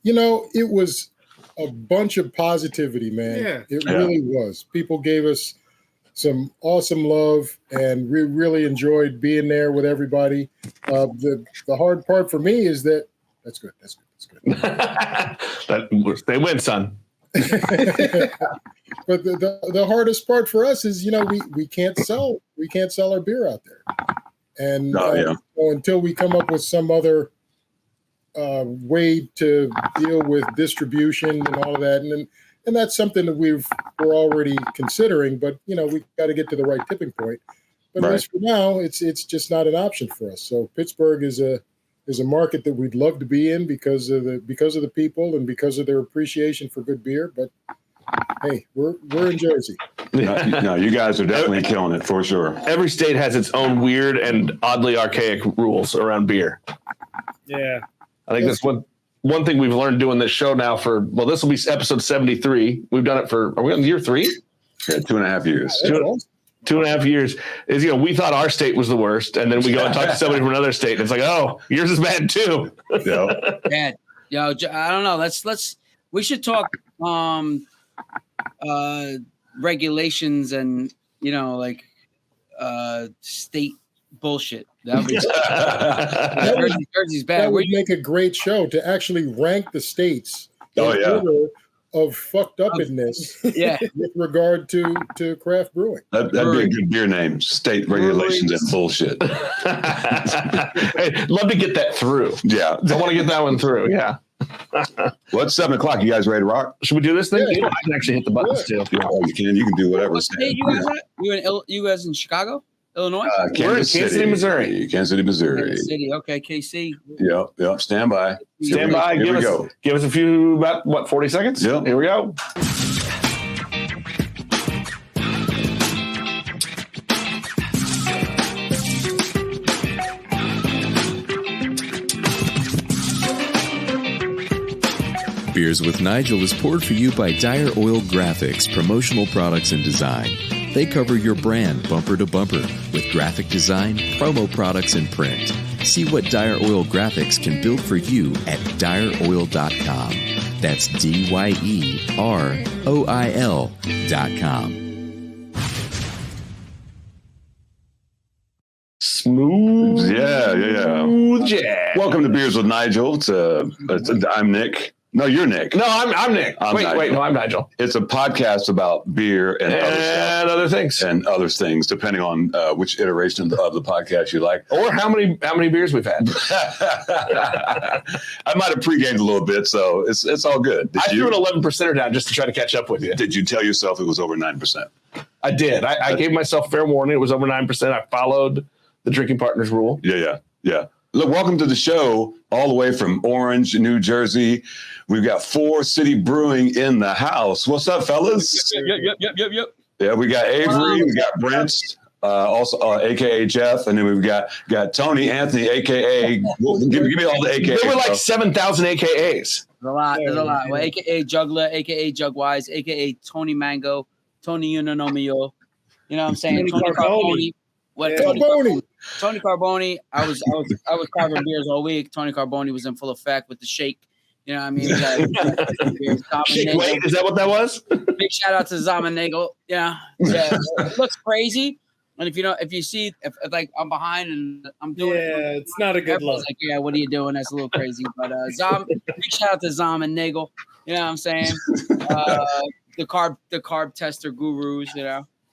It was a bunch of positivity, man. Yeah. It really was. People gave us some awesome love, and we really enjoyed being there with everybody. The hard part for me is that that's good. They win, son. But the hardest part for us is, we can't sell our beer out there, and until we come up with some other way to deal with distribution and all of that, and that's something that we're already considering. But we got to get to the right tipping point. But at least for now, it's just not an option for us. So Pittsburgh is a market that we'd love to be in because of the people and because of their appreciation for good beer. But hey, we're in Jersey. No, you guys are definitely killing it for sure. Every state has its own weird and oddly archaic rules around beer. Yeah. I think that's one thing we've learned doing this show now this will be episode 73. We've done it are we on year 3? Yeah, 2.5 years. 2.5 years is, we thought our state was the worst. And then we go and talk to somebody from another state. And it's like, oh, yours is bad too. Bad. I don't know. We should talk regulations and, state bullshit. Jersey's bad. That would make a great show to actually rank the states order of fucked upness with regard to craft brewing. That'd be a good beer name, state regulations and bullshit. Hey, love to get that through. Yeah. I want to get that one through. Yeah. Well, it's 7 o'clock. You guys ready to rock? Should we do this thing? I can actually hit the buttons too. Oh, you can. You can do whatever. What state you guys at? You guys in Chicago? Illinois? We're in Kansas City, Missouri. Kansas City, Missouri. Kansas City. Okay, KC. Yep. Stand by. Stand by. Give us a few, about 40 seconds? Yep. Here we go. Beers with Nigel is poured for you by Dire Oil Graphics, promotional products and design. They cover your brand bumper to bumper with graphic design, promo products, and print. See what Dire Oil Graphics can build for you at direoil.com. That's DYEROIL.com. Smooth. Yeah. Welcome to Beers with Nigel. I'm Nick. No, you're Nick. No, I'm Nick. Wait, no, I'm Nigel. It's a podcast about beer and other things. And other things, depending on which iteration of the podcast you like. Or how many beers we've had. I might have pre-gamed a little bit, so it's all good. I threw an 11%er down just to try to catch up with you. Did you tell yourself it was over 9%? I did. I gave myself fair warning. It was over 9%. I followed the drinking partners rule. Yeah. Look, welcome to the show, all the way from Orange, New Jersey. We've got Four City Brewing in the house. What's up, fellas? Yep. Yeah, we got Avery, we got Brent, also AKA Jeff, and then we've got Tony Anthony, AKA. Give me all the AKAs. There were like 7,000 AKAs. There's a lot. Well, AKA Juggler, AKA Jugwise, AKA Tony Mango, Tony Unanomio. You know what I'm saying? Tony Carboni. Tony Carboni. I was carving beers all week. Tony Carboni was in full effect with the shake. You know what I mean? Wait, is that what that was? Big shout out to Zamannagel. Yeah. It looks crazy. And if you see like I'm behind and I'm doing it's not a good look. Like, what are you doing? That's a little crazy. But big shout out to Zamannagel. You know what I'm saying? The carb tester gurus.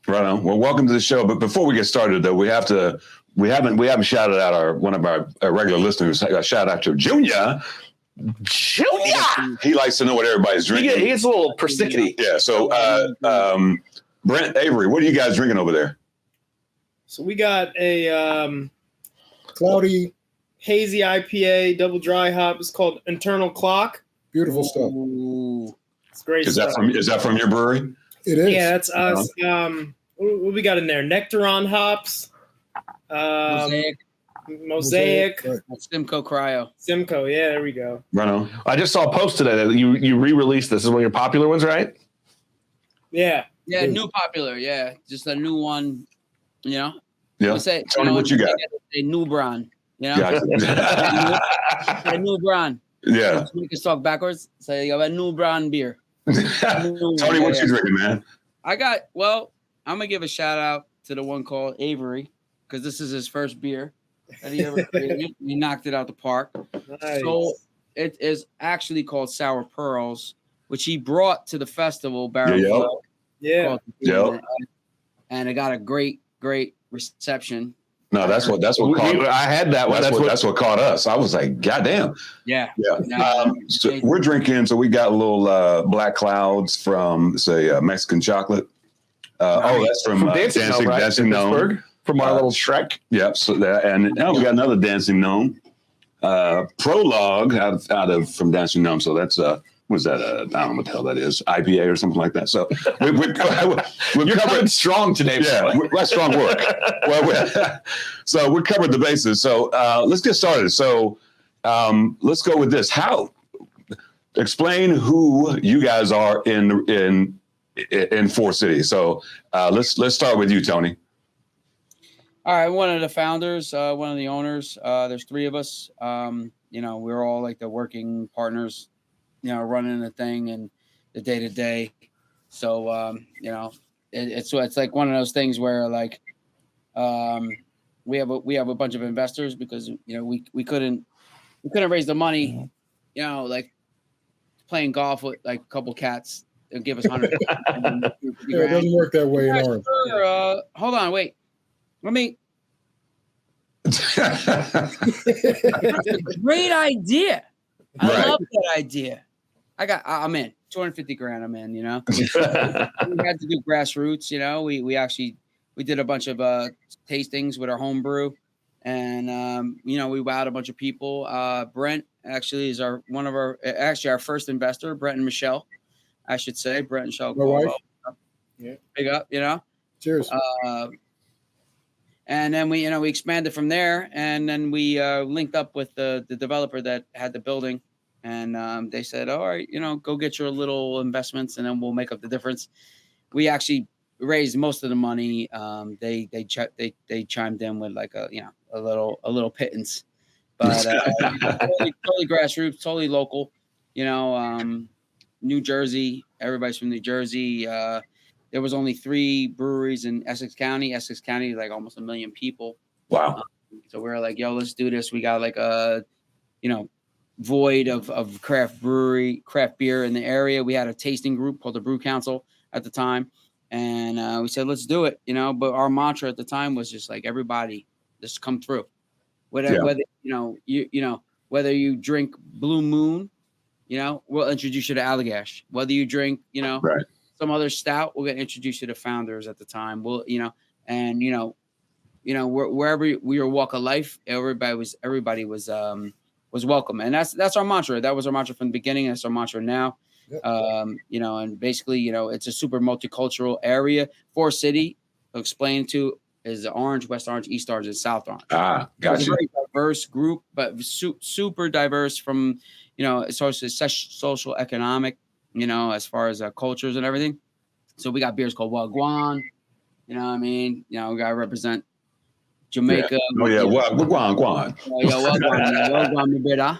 Right on. Well, welcome to the show. But before we get started, though, we haven't shouted out one of our regular listeners. Shout out to Junior. He likes to know what everybody's drinking. He gets a little persnickety. Yeah. So, Brent, Avery, what are you guys drinking over there? So we got a cloudy, hazy IPA, double dry hop. It's called Internal Clock. Beautiful stuff. Ooh. It's great. Is that from your brewery? It is. Yeah, that's us. What we got in there? Nectaron hops. Mosaic. Right. Simcoe Cryo. Simcoe, yeah, there we go. Right on. I just saw a post today that you re-released this. This is one of your popular ones, right? Yeah. Yeah, new popular. Yeah, just a new one. Yeah. Tony, what you got? A new brand. Gotcha. A new brand. Yeah. We can talk backwards. So you got a new brown beer. Tony, what you drinking, man? I'm gonna give a shout out to the one called Avery, because this is his first beer that he ever created. He knocked it out the park. Nice. So it is actually called Sour Pearls, which he brought to the festival. Yeah. And it got a great reception. No, that's what caught. I had that one. That's what caught us. I was like, goddamn. Yeah. So we're drinking. So we got a little Black Clouds from Mexican chocolate. That's from Dancing Gnome, Pittsburgh, from our little Shrek. Yep. So that, and now we got another Dancing Gnome Prologue out of from Dancing Gnome. So that's was that I don't know what the hell that is, IPA or something like that. So we're coming strong today. Yeah, that's strong work. So we covered the bases. So let's get started. So let's go with this. Explain who you guys are in Four Cities. So let's start with you, Tony. All right, one of the founders, one of the owners. There's three of us. We're all like the working partners, running the thing and the day to day. So it's like one of those things where like we have a bunch of investors because we couldn't raise the money, like playing golf with like a couple cats and give us 100. It doesn't work that way in Orange. Sure, hold on, wait. Let me. That's a great idea. I love that idea. I'm in. 250 grand. I'm in. We had to do grassroots. We did a bunch of tastings with our home brew, and we wowed a bunch of people. Brent actually is our first investor. Brent and Michelle, I should say. Brent and Michelle. My wife. Yeah. Big up. Cheers. And then we expanded from there, and then we linked up with the developer that had the building, and they said, all right, go get your little investments, and then we'll make up the difference. We actually raised most of the money. They chimed in with like a little pittance, but totally grassroots, totally local. New Jersey. Everybody's from New Jersey. There was only 3 breweries in Essex County. Essex County is like almost 1 million people. Wow. So we were like, yo, let's do this. We got like a, void of craft beer in the area. We had a tasting group called the Brew Council at the time. And we said, let's do it, but our mantra at the time was just like, everybody just come through. Whether you drink Blue Moon, we'll introduce you to Allagash. Whether you drink, right. some other stout, we're gonna introduce you to founders at the time. We'll, wherever your walk of life, everybody was welcome, and that's our mantra. That was our mantra from the beginning. That's our mantra now. Yep. And basically, it's a super multicultural area. Four City, I'll explain to, is Orange, West Orange, East Orange, and South Orange. Gotcha. It's a very diverse group, but super diverse from social, economic. As far as cultures and everything. So we got beers called Wagwan. We got to represent Jamaica. Yeah. Oh, yeah. Wagwan. Wagwan, my brother.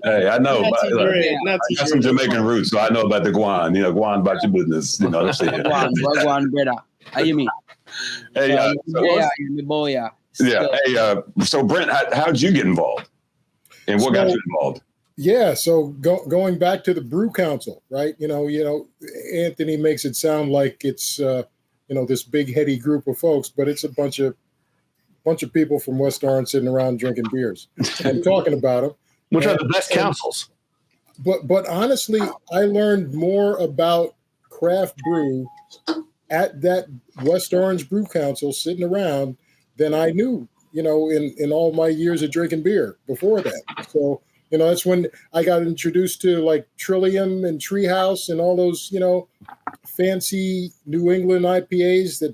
Hey, I know. I got some Jamaican roots, so I know about the guan. Guan about your business. Let's see it. Wagwan, brother. How you mean? Hey, boy. Yeah. Hey, so Brent, how'd you get involved? And what got you involved? Yeah, so going back to the Brew Council, right? Anthony makes it sound like it's this big heady group of folks, but it's a bunch of people from West Orange sitting around drinking beers and talking about them. Which are the best councils. But honestly, I learned more about craft brew at that West Orange Brew Council sitting around than I knew, in all my years of drinking beer before that. So that's when I got introduced to like Trillium and Treehouse and all those, fancy New England IPAs that,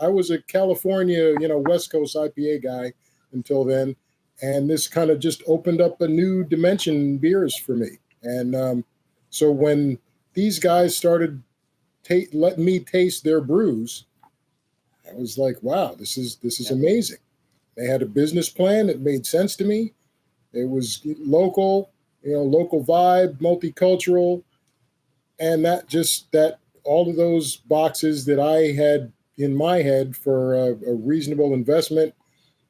I was a California, West Coast IPA guy until then. And this kind of just opened up a new dimension in beers for me. And so when these guys started letting me taste their brews, I was like, wow, this is amazing. They had a business plan that made sense to me. It was local, local vibe, multicultural, and that all of those boxes that I had in my head for a reasonable investment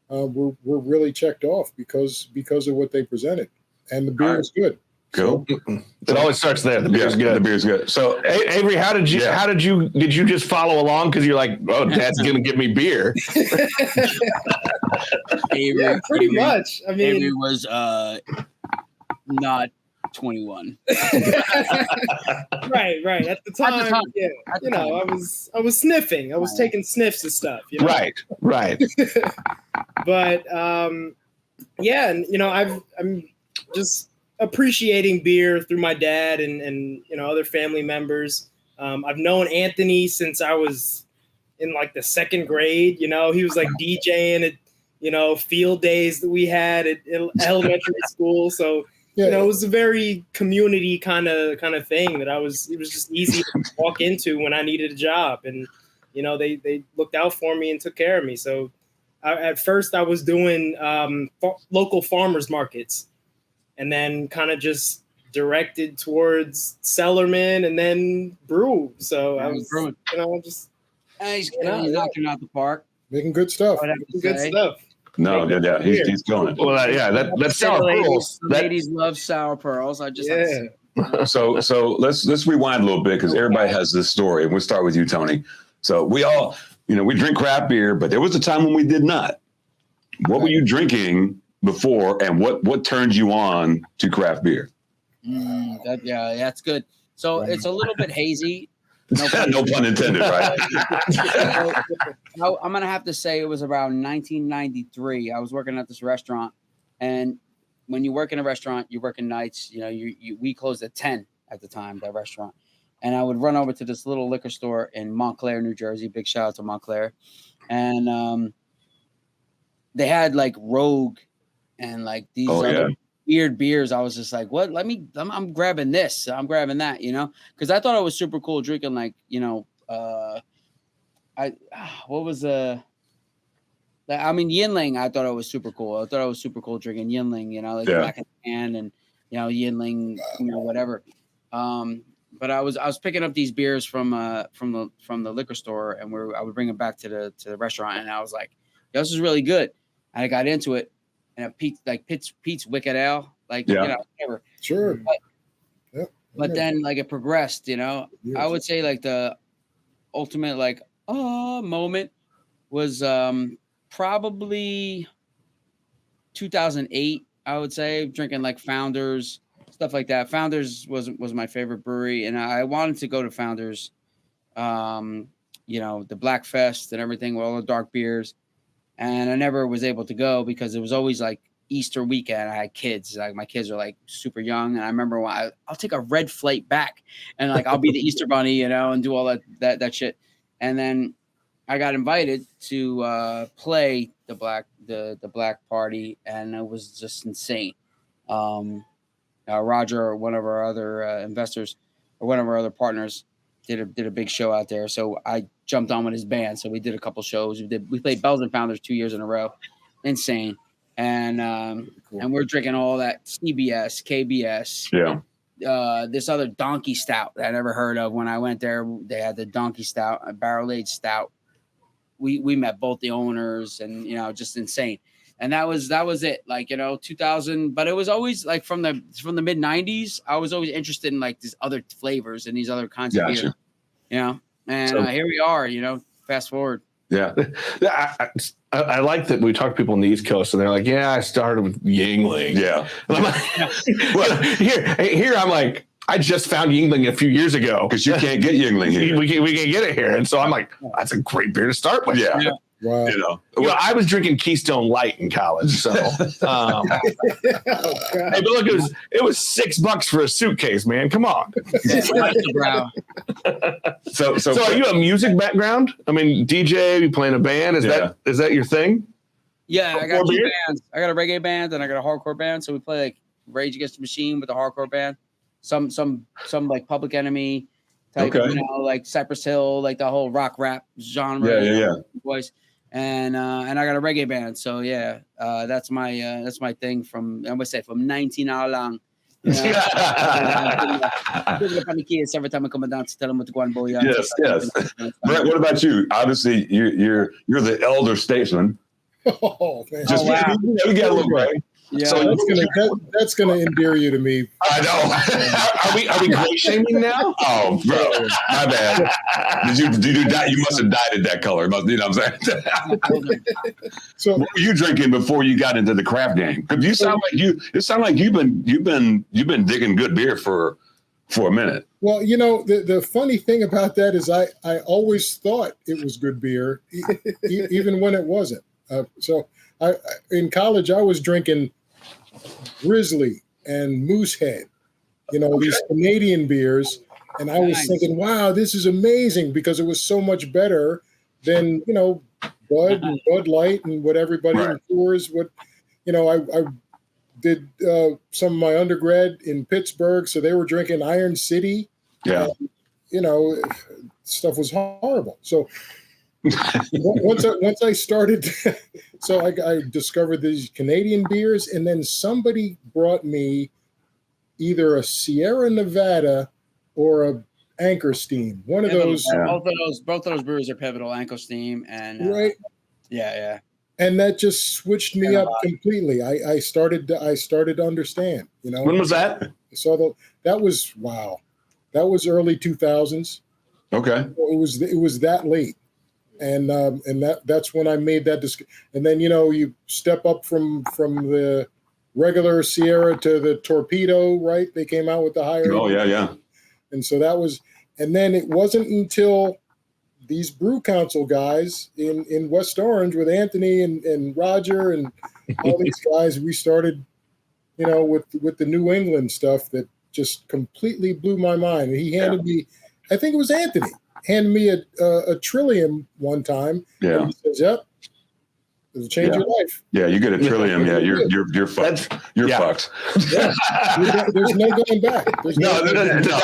were really checked off because of what they presented, and the beer was good. Cool. It always starts there. The beer's good. The beer's good. So, Avery, did you just follow along because you're like, oh, Dad's gonna give me beer? Yeah, pretty much. I mean, Avery was not 21. Right. At the time, yeah. I was sniffing. I was taking sniffs of stuff. Right. But yeah, and I'm just appreciating beer through my dad and other family members. I've known Anthony since I was in like the second grade. He was like DJing at field days that we had at elementary school. So it was a very community kind of thing that it was just easy to walk into when I needed a job, and they looked out for me and took care of me. So at first I was doing local farmers markets, and then kind of just directed towards Cellarman and then brew. So I was brewing. Just he's knocking out the park, making good stuff. Good stuff. No, yeah, he's going. Well, that's sour pearls. Ladies love sour pearls. I just So let's rewind a little bit because everybody has this story, and we'll start with you, Tony. So we all, we drink craft beer, but there was a time when we did not. What were you drinking before, and what turned you on to craft beer? That's good. So it's a little bit hazy. No pun intended, right? I'm going to have to say it was around 1993. I was working at this restaurant, and when you work in a restaurant, you're working nights. We closed at 10 at the time, that restaurant. And I would run over to this little liquor store in Montclair, New Jersey. Big shout out to Montclair. And they had like Rogue and like these other weird beers. I was just like, what? I'm grabbing this. I'm grabbing that, because I thought it was super cool drinking like, Yinling. I thought it was super cool. I thought it was super cool drinking Yinling, Black in the Hand and, Yinling, whatever. But I was picking up these beers from the liquor store, and I would bring them back to the restaurant, and I was like, this is really good. And I got into it, and it peaked like Pete's Wicked Ale, whatever. Sure. But then like it progressed, I would say like the ultimate moment was probably 2008. I would say drinking like Founders, stuff like that. Founders was my favorite brewery, and I wanted to go to Founders, the Black Fest and everything with all the dark beers. And I never was able to go because it was always like Easter weekend. I had kids, like my kids are like super young. And I remember when I'll take a red flight back and like, I'll be the Easter bunny, and do all that shit. And then I got invited to play the black party, and it was just insane. Roger, one of our other investors, or one of our other partners, did a big show out there. So I jumped on with his band. So we did a couple shows. We played Bells and Founders 2 years in a row. Insane. And cool. And we're drinking all that CBS, KBS. Yeah. This other donkey stout that I never heard of. When I went there, they had the donkey stout, a barrel-aged stout. We met both the owners, and just insane. And that was it, 2000. But it was always like from the mid 90s. I was always interested in like these other flavors and these other kinds of beer. And here we are. Fast forward. Yeah. I like that we talk to people on the East Coast, and they're like, "Yeah, I started with Yingling." Yeah. And I'm like, well, here I'm like, I just found Yingling a few years ago because you can't get Yingling here. We can't get it here, and so I'm like, that's a great beer to start with. Yeah. Wow. I was drinking Keystone Light in college, so. Hey, but look, it was $6 for a suitcase, man. Come on. So are you a music background? I mean, DJ, you playing a band? Is that your thing? Yeah, I got two bands. I got a reggae band and I got a hardcore band. So we play like Rage Against the Machine with the hardcore band. Some like Public Enemy type, like Cypress Hill, like the whole rock rap genre. Yeah. Voice. and I got a reggae band. So yeah, that's my thing from, I would say, from 19 out lang. You know, every time I come down to tell them what to go and boy. Yes. Brett, what about you? Obviously, you're the elder statesman. Oh man! Wow. You got a little break. Yeah, so that's gonna endear you to me. I know. Are we great shaming now? Oh, bro, my bad. Did you die? You must have dyed it that color. You know what I'm saying? So, what were you drinking before you got into the craft game? Because you sound like it sounds like you've been digging good beer for a minute. Well, you know, the funny thing about that is I always thought it was good beer, even when it wasn't. So in college, I was drinking Grizzly and Moosehead, you know, these Canadian beers. And I was thinking, wow, this is amazing, because it was so much better than, you know, Bud and Bud Light and what everybody in Coors would, you know, I did some of my undergrad in Pittsburgh. So they were drinking Iron City. Yeah. You know, stuff was horrible. So once I started, so I discovered these Canadian beers, and then somebody brought me either a Sierra Nevada or a Anchor Steam. One of those. Both of those breweries are pivotal. Anchor Steam and right. Yeah. And that just switched me up completely. I started to understand. You know. When was that? So that was early 2000s. Okay. It was that late. And that's when I made that and then, you know, you step up from the regular Sierra to the Torpedo, right? They came out with the higher. Oh yeah. And so that was, and then it wasn't until these Brew Council guys in West Orange with Anthony and Roger and all these guys, we started, you know, with the New England stuff that just completely blew my mind. And he handed me, I think it was Anthony, handed me a Trillium one time. Yeah. And he says, "Yep, it'll change your life." Yeah, you get a Trillium. Yeah, you're fucked. You're fucked. Yeah. There's no going back. Does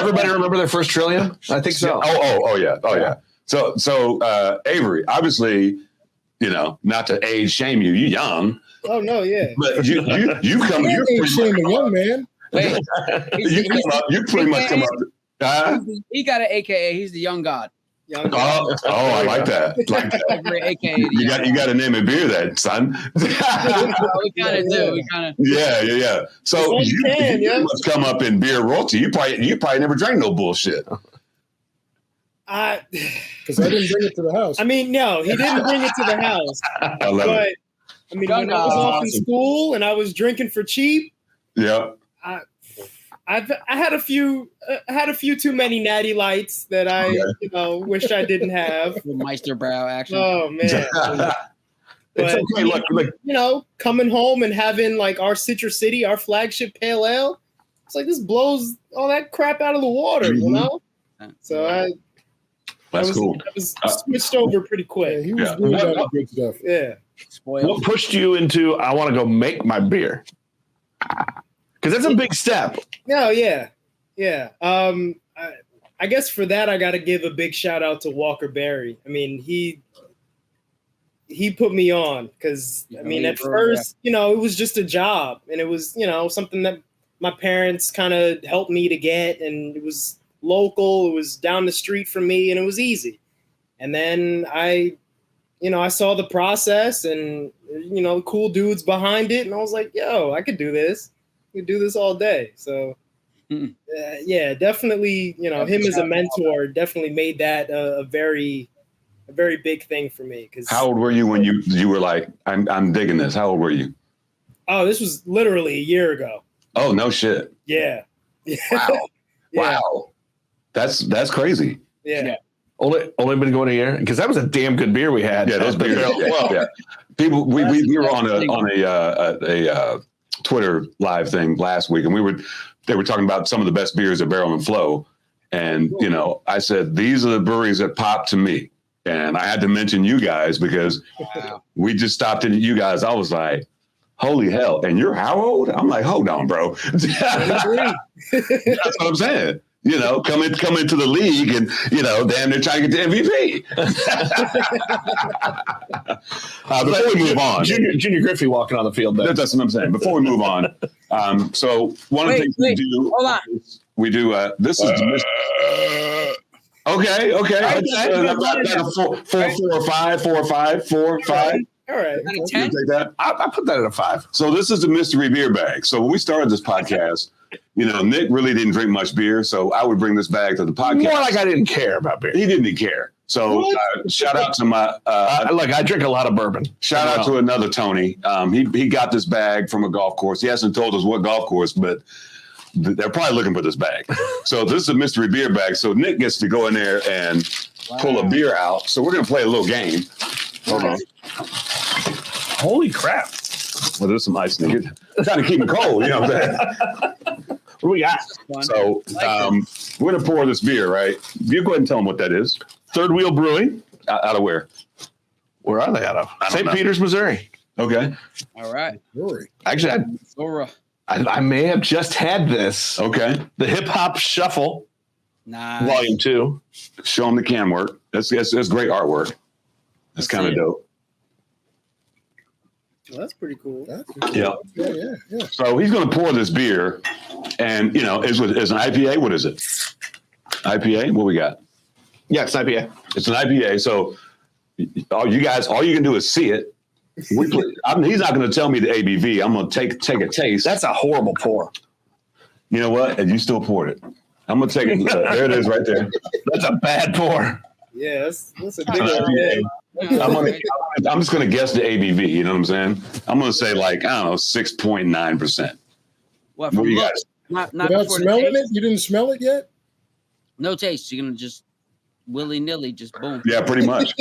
everybody remember their first Trillium? I think so. Oh yeah. So Avery, obviously, you know, not to age shame you. You're young. Oh no, yeah. But you come. You're age shame a young man. Wait, you pretty much come up. He got an AKA. He's the young god. I like that. AKA. You got to name a beer that, son. We kind of do. Yeah. So you must come up in beer royalty. You probably never drank no bullshit. Because I didn't bring it to the house. I mean, no, he didn't bring it to the house. I love it. I mean, when I was off in school and I was drinking for cheap. Yeah. I had a few too many Natty Lights that I wish I didn't have. Meisterbrow action. Oh man. But, okay. Look, you know, coming home and having like our Citrus City, our flagship pale ale, it's like this blows all that crap out of the water, you know. So that's cool. I was switched over pretty quick. Yeah, he was doing that good stuff. Yeah. What pushed you into I want to go make my beer? Because that's a big step. No, yeah. I guess for that I got to give a big shout out to Walker Berry. I mean, he put me on because I mean at first, you know, it was just a job and it was, you know, something that my parents kind of helped me to get, and it was local. It was down the street from me, and it was easy. And then I saw the process and, you know, cool dudes behind it, and I was like, yo, I could do this. I could do this all day. So, yeah, definitely, you know, him as a mentor definitely made that a very big thing for me. Because how old were you when you were like, I'm digging this? How old were you? Oh, this was literally a year ago. Oh, no shit. Yeah. Wow. Yeah. Wow. That's crazy. Yeah. Only been going a year, because that was a damn good beer we had. Yeah, those beers. Yeah. People, we were on a Twitter live thing last week, and they were talking about some of the best beers at Barrel and Flow, and you know, I said these are the breweries that popped to me, and I had to mention you guys because we just stopped in at you guys. I was like, holy hell! And you're how old? I'm like, hold on, bro. That's what I'm saying. You know, come into the league and, you know, damn, they're trying to get the MVP. Before we move on. Junior Griffey walking on the field. That's what I'm saying. Before we move on. So one of the things we do. Hold on. We do, this is the Okay. Four or five. All right. You take that? I put that at a 5. So this is the mystery beer bag. So when we started this podcast, you know, Nick really didn't drink much beer, so I would bring this bag to the podcast. More like I didn't care about beer. He didn't care. So shout out to my look, I drink a lot of bourbon. Shout out to another Tony. He got this bag from a golf course. He hasn't told us what golf course, but they're probably looking for this bag. So this is a mystery beer bag. So Nick gets to go in there and pull a beer out. So we're gonna play a little game. Hold on. Holy crap. Well, there's some ice, Nick. Trying to keep it cold, you know what I'm saying? What do we got? So we're going to pour this beer, right? You go ahead and tell them what that is. Third Wheel Brewing. Out of where? Where are they out of? St. Peters, Missouri. Okay. All right. Brewery. Actually, I may have just had this. Okay. The Hip Hop Shuffle. Nice. Volume 2. Show them the can work. That's great artwork. That's kind of dope. Well, that's pretty cool. Yeah. So he's going to pour this beer, and you know, is an IPA. What is it? IPA. What we got? Yeah, it's an IPA. It's an IPA. So all you can do is see it. He's not going to tell me the ABV. I'm going to take a taste. That's a horrible pour. You know what? And you still poured it. I'm going to take it. There it is, right there. That's a bad pour. Yeah, that's a big IPA. I'm just going to guess the ABV. You know what I'm saying? I'm going to say 6.9%. What do you guys? Not without smelling it? You didn't smell it yet? No taste. You're going to just willy-nilly, just boom. Yeah, pretty much.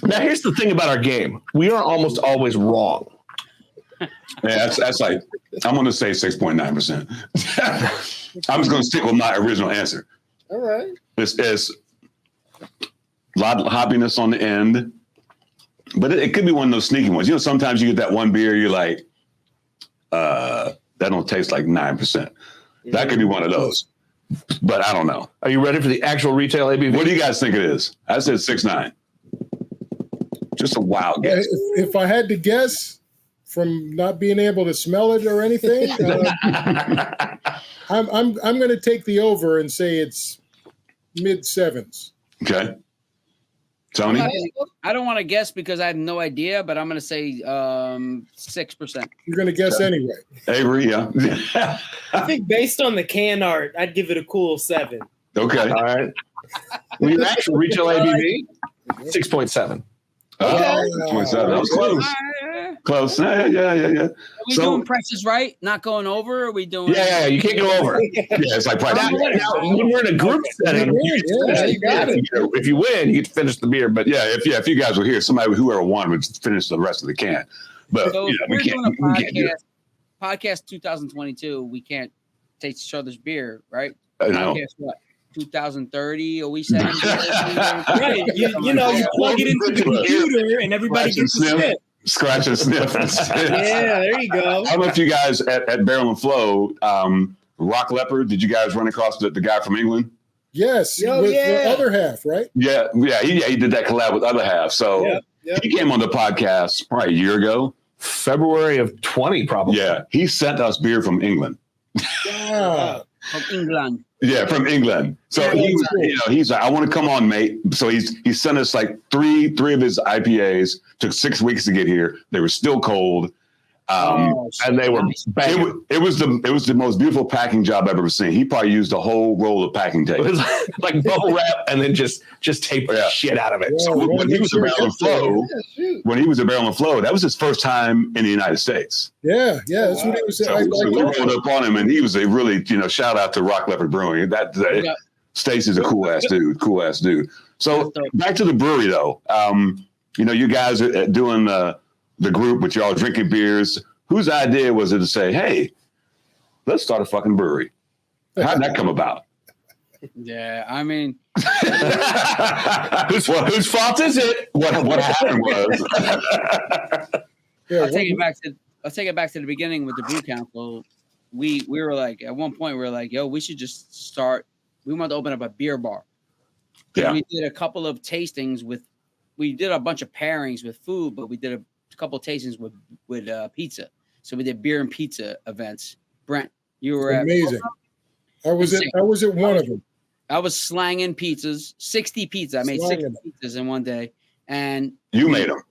Now, here's the thing about our game. We are almost always wrong. Yeah, that's like, I'm going to say 6.9%. I'm just going to stick with my original answer. All right. It's a lot of hoppiness on the end, but it could be one of those sneaky ones. You know, sometimes you get that one beer, you're like, that don't taste like 9%. That could be one of those, but I don't know. Are you ready for the actual retail ABV? What do you guys think it is? I said 6.9. Just a wild guess. If I had to guess from not being able to smell it or anything, I'm going to take the over and say it's mid-7s. Okay. Tony? I don't want to guess because I have no idea, but I'm going to say 6%. You're going to guess anyway. Avery, yeah. I think based on the can art, I'd give it a cool 7. Okay. All right. Well, your actual retail ABV, 6.7. Oh, 27. That was close. Close. Yeah. Are we doing prices right? Not going over? Or are we doing? Yeah. You can't go over. Yeah, it's like price. Now, when we're in a group setting, you got it. If you win, you get to finish the beer. But if you guys were here, whoever won would finish the rest of the can. But so we can't. Doing a we can't do it. podcast 2022. We can't taste each other's beer, right? I know. Podcast what? 2030? Are we saying? Right. You plug it into the computer and everybody gets to sniff. Scratch and sniff. Yeah, there you go. I don't know if you guys at Barrel and Flow, Rock Leopard, did you guys run across the guy from England? Yes, with the other half, right? Yeah, he did that collab with Other Half. So he came on the podcast probably a year ago. February of 20, probably. Yeah, he sent us beer from England. Yeah. From England. Yeah, from England. So he's like, I want to come on, mate. So he sent us like three of his IPAs. Took 6 weeks to get here. They were still cold. And they were banging. It was the most beautiful packing job I've ever seen. He probably used a whole roll of packing tape. It was like bubble wrap and then just tape the shit out of it. So when he was at Barrel and Flow, that was his first time in the United States. Yeah, that's what he was saying. So we rolled up on him, and he was a really, shout out to Rock Leopard Brewing. Stacey's a cool ass dude. So back to the brewery though. You guys are doing the group with y'all drinking beers. Whose idea was it to say, hey, let's start a fucking brewery? How did that come about? Yeah, I mean, whose fault is it? What happened was, I'll take it back to the beginning with the Brew Council. we were like, at one point we were like, yo, we should just start. We wanted to open up a beer bar. Yeah. And we did a couple of tastings we did a bunch of pairings with food, but we did a couple of tastings with pizza. So we did beer and pizza events. Brent, you were amazing. I was at one of them. I was slanging pizzas, 60 pizzas. I made 60 pizzas in one day. And you made them.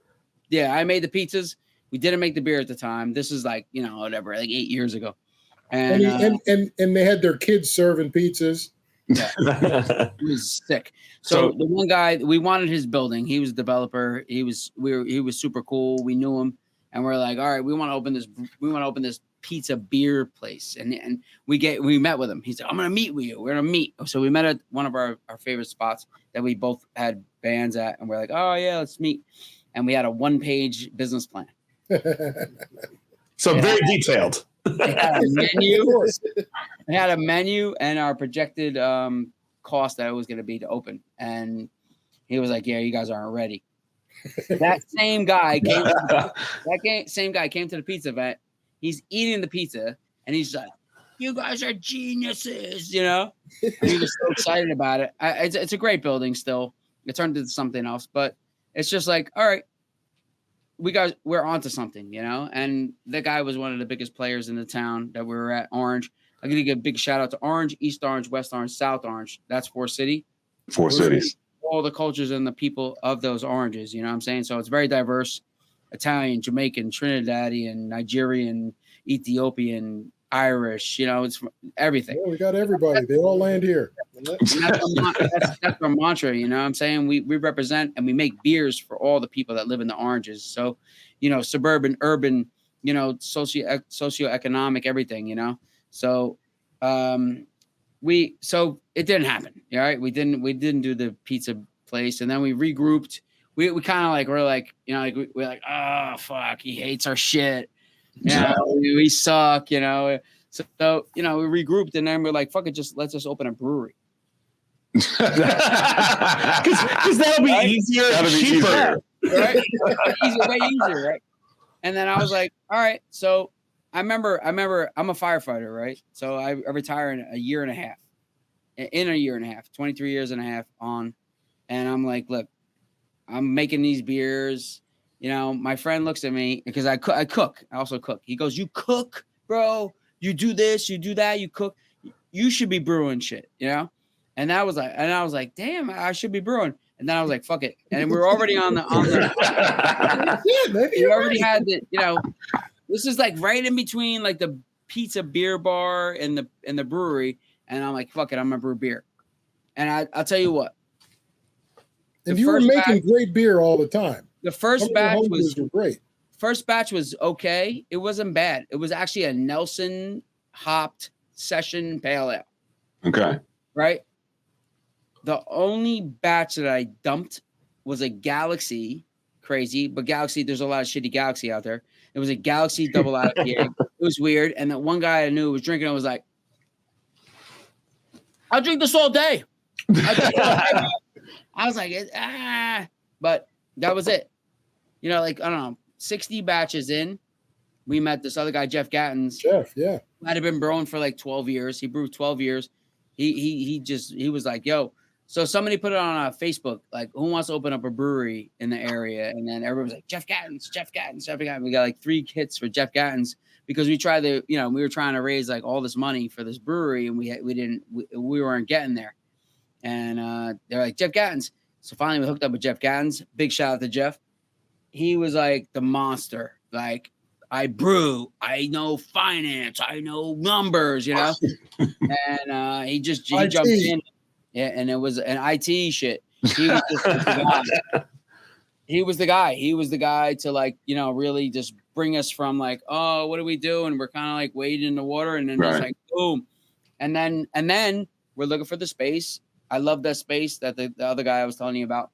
Yeah, I made the pizzas. We didn't make the beer at the time. This is like, whatever, like 8 years ago. And they had their kids serving pizzas. Yeah, he was sick. So the one guy, we wanted his building. He was a developer. He was super cool. We knew him, and we're like, all right, we want to open this. We want to open this pizza beer place, and we met with him. He's like, I'm gonna meet with you. We're gonna meet. So we met at one of our favorite spots that we both had bands at, and we're like, oh yeah, let's meet. And we had a 1-page business plan. So very detailed. It had a menu. It had a menu and our projected cost that it was going to be to open. And he was like, "Yeah, you guys aren't ready." That same guy came. Same guy came to the pizza event. He's eating the pizza and he's like, "You guys are geniuses," And he was so excited about it. It's a great building still. It turned into something else, but it's just like, all right. We're onto something, and the guy was one of the biggest players in the town that we were at. Orange. I'm going to give a big shout out to Orange, East Orange, West Orange, South Orange. That's Four Cities. Four Cities. All the cultures and the people of those oranges, you know what I'm saying? So it's very diverse. Italian, Jamaican, Trinidadian, Nigerian, Ethiopian, Irish, it's everything. Yeah, we got everybody. They all land here. That's our mantra, you know what I'm saying? We represent and we make beers for all the people that live in the oranges. So, suburban, urban, socioeconomic, everything, So so it didn't happen. All right. We didn't do the pizza place, and then we regrouped. We kind of like, we're like, we're like, oh fuck, he hates our shit. We suck, So we regrouped, and then we're like, fuck it, let's just open a brewery. Because that'll be easier, and cheaper, right? Way easier, right? And then I was like, all right. So I remember I'm a firefighter, right? So I retire in a year and a half. 23 years and a half on, and I'm like, look, I'm making these beers. My friend looks at me because I cook. I also cook. He goes, "You cook, bro? You do this, you do that, you cook. You should be brewing shit, And I was like, damn, I should be brewing. And then I was like, fuck it. And we're already on the. Yeah, maybe we already had the. This is like right in between like the pizza beer bar and the brewery. And I'm like, fuck it, I'm gonna brew beer. And I'll tell you what. And you were making great beer all the time. The first batch was great. First batch was okay. It wasn't bad. It was actually a Nelson hopped session pale ale. Okay. Right. The only batch that I dumped was a Galaxy, crazy, but Galaxy, there's a lot of shitty Galaxy out there. It was a Galaxy double IPA. It was weird. And that one guy I knew was drinking. I was like, I'll drink this all day. I was like, but that was it. Like, I don't know, 60 batches in, we met this other guy, Jeff Gattens. Jeff, yeah. Might have been brewing for like 12 years. He brewed 12 years. He was like, yo. So somebody put it on Facebook, like, who wants to open up a brewery in the area? And then everyone was like, Jeff Gattens. We got like 3 kits for Jeff Gattens because we tried to, we were trying to raise like all this money for this brewery, and we weren't getting there. And they're like, Jeff Gattens. So finally we hooked up with Jeff Gattens. Big shout out to Jeff. He was like the monster. Like, I brew, I know finance, I know numbers, And he jumped in. Yeah, and it was an IT shit. He was just the guy. He was the guy to like, really just bring us from like, oh, what do we do? And we're kind of like wading in the water, and then it's like boom. And then we're looking for the space. I love that space that the other guy I was telling you about.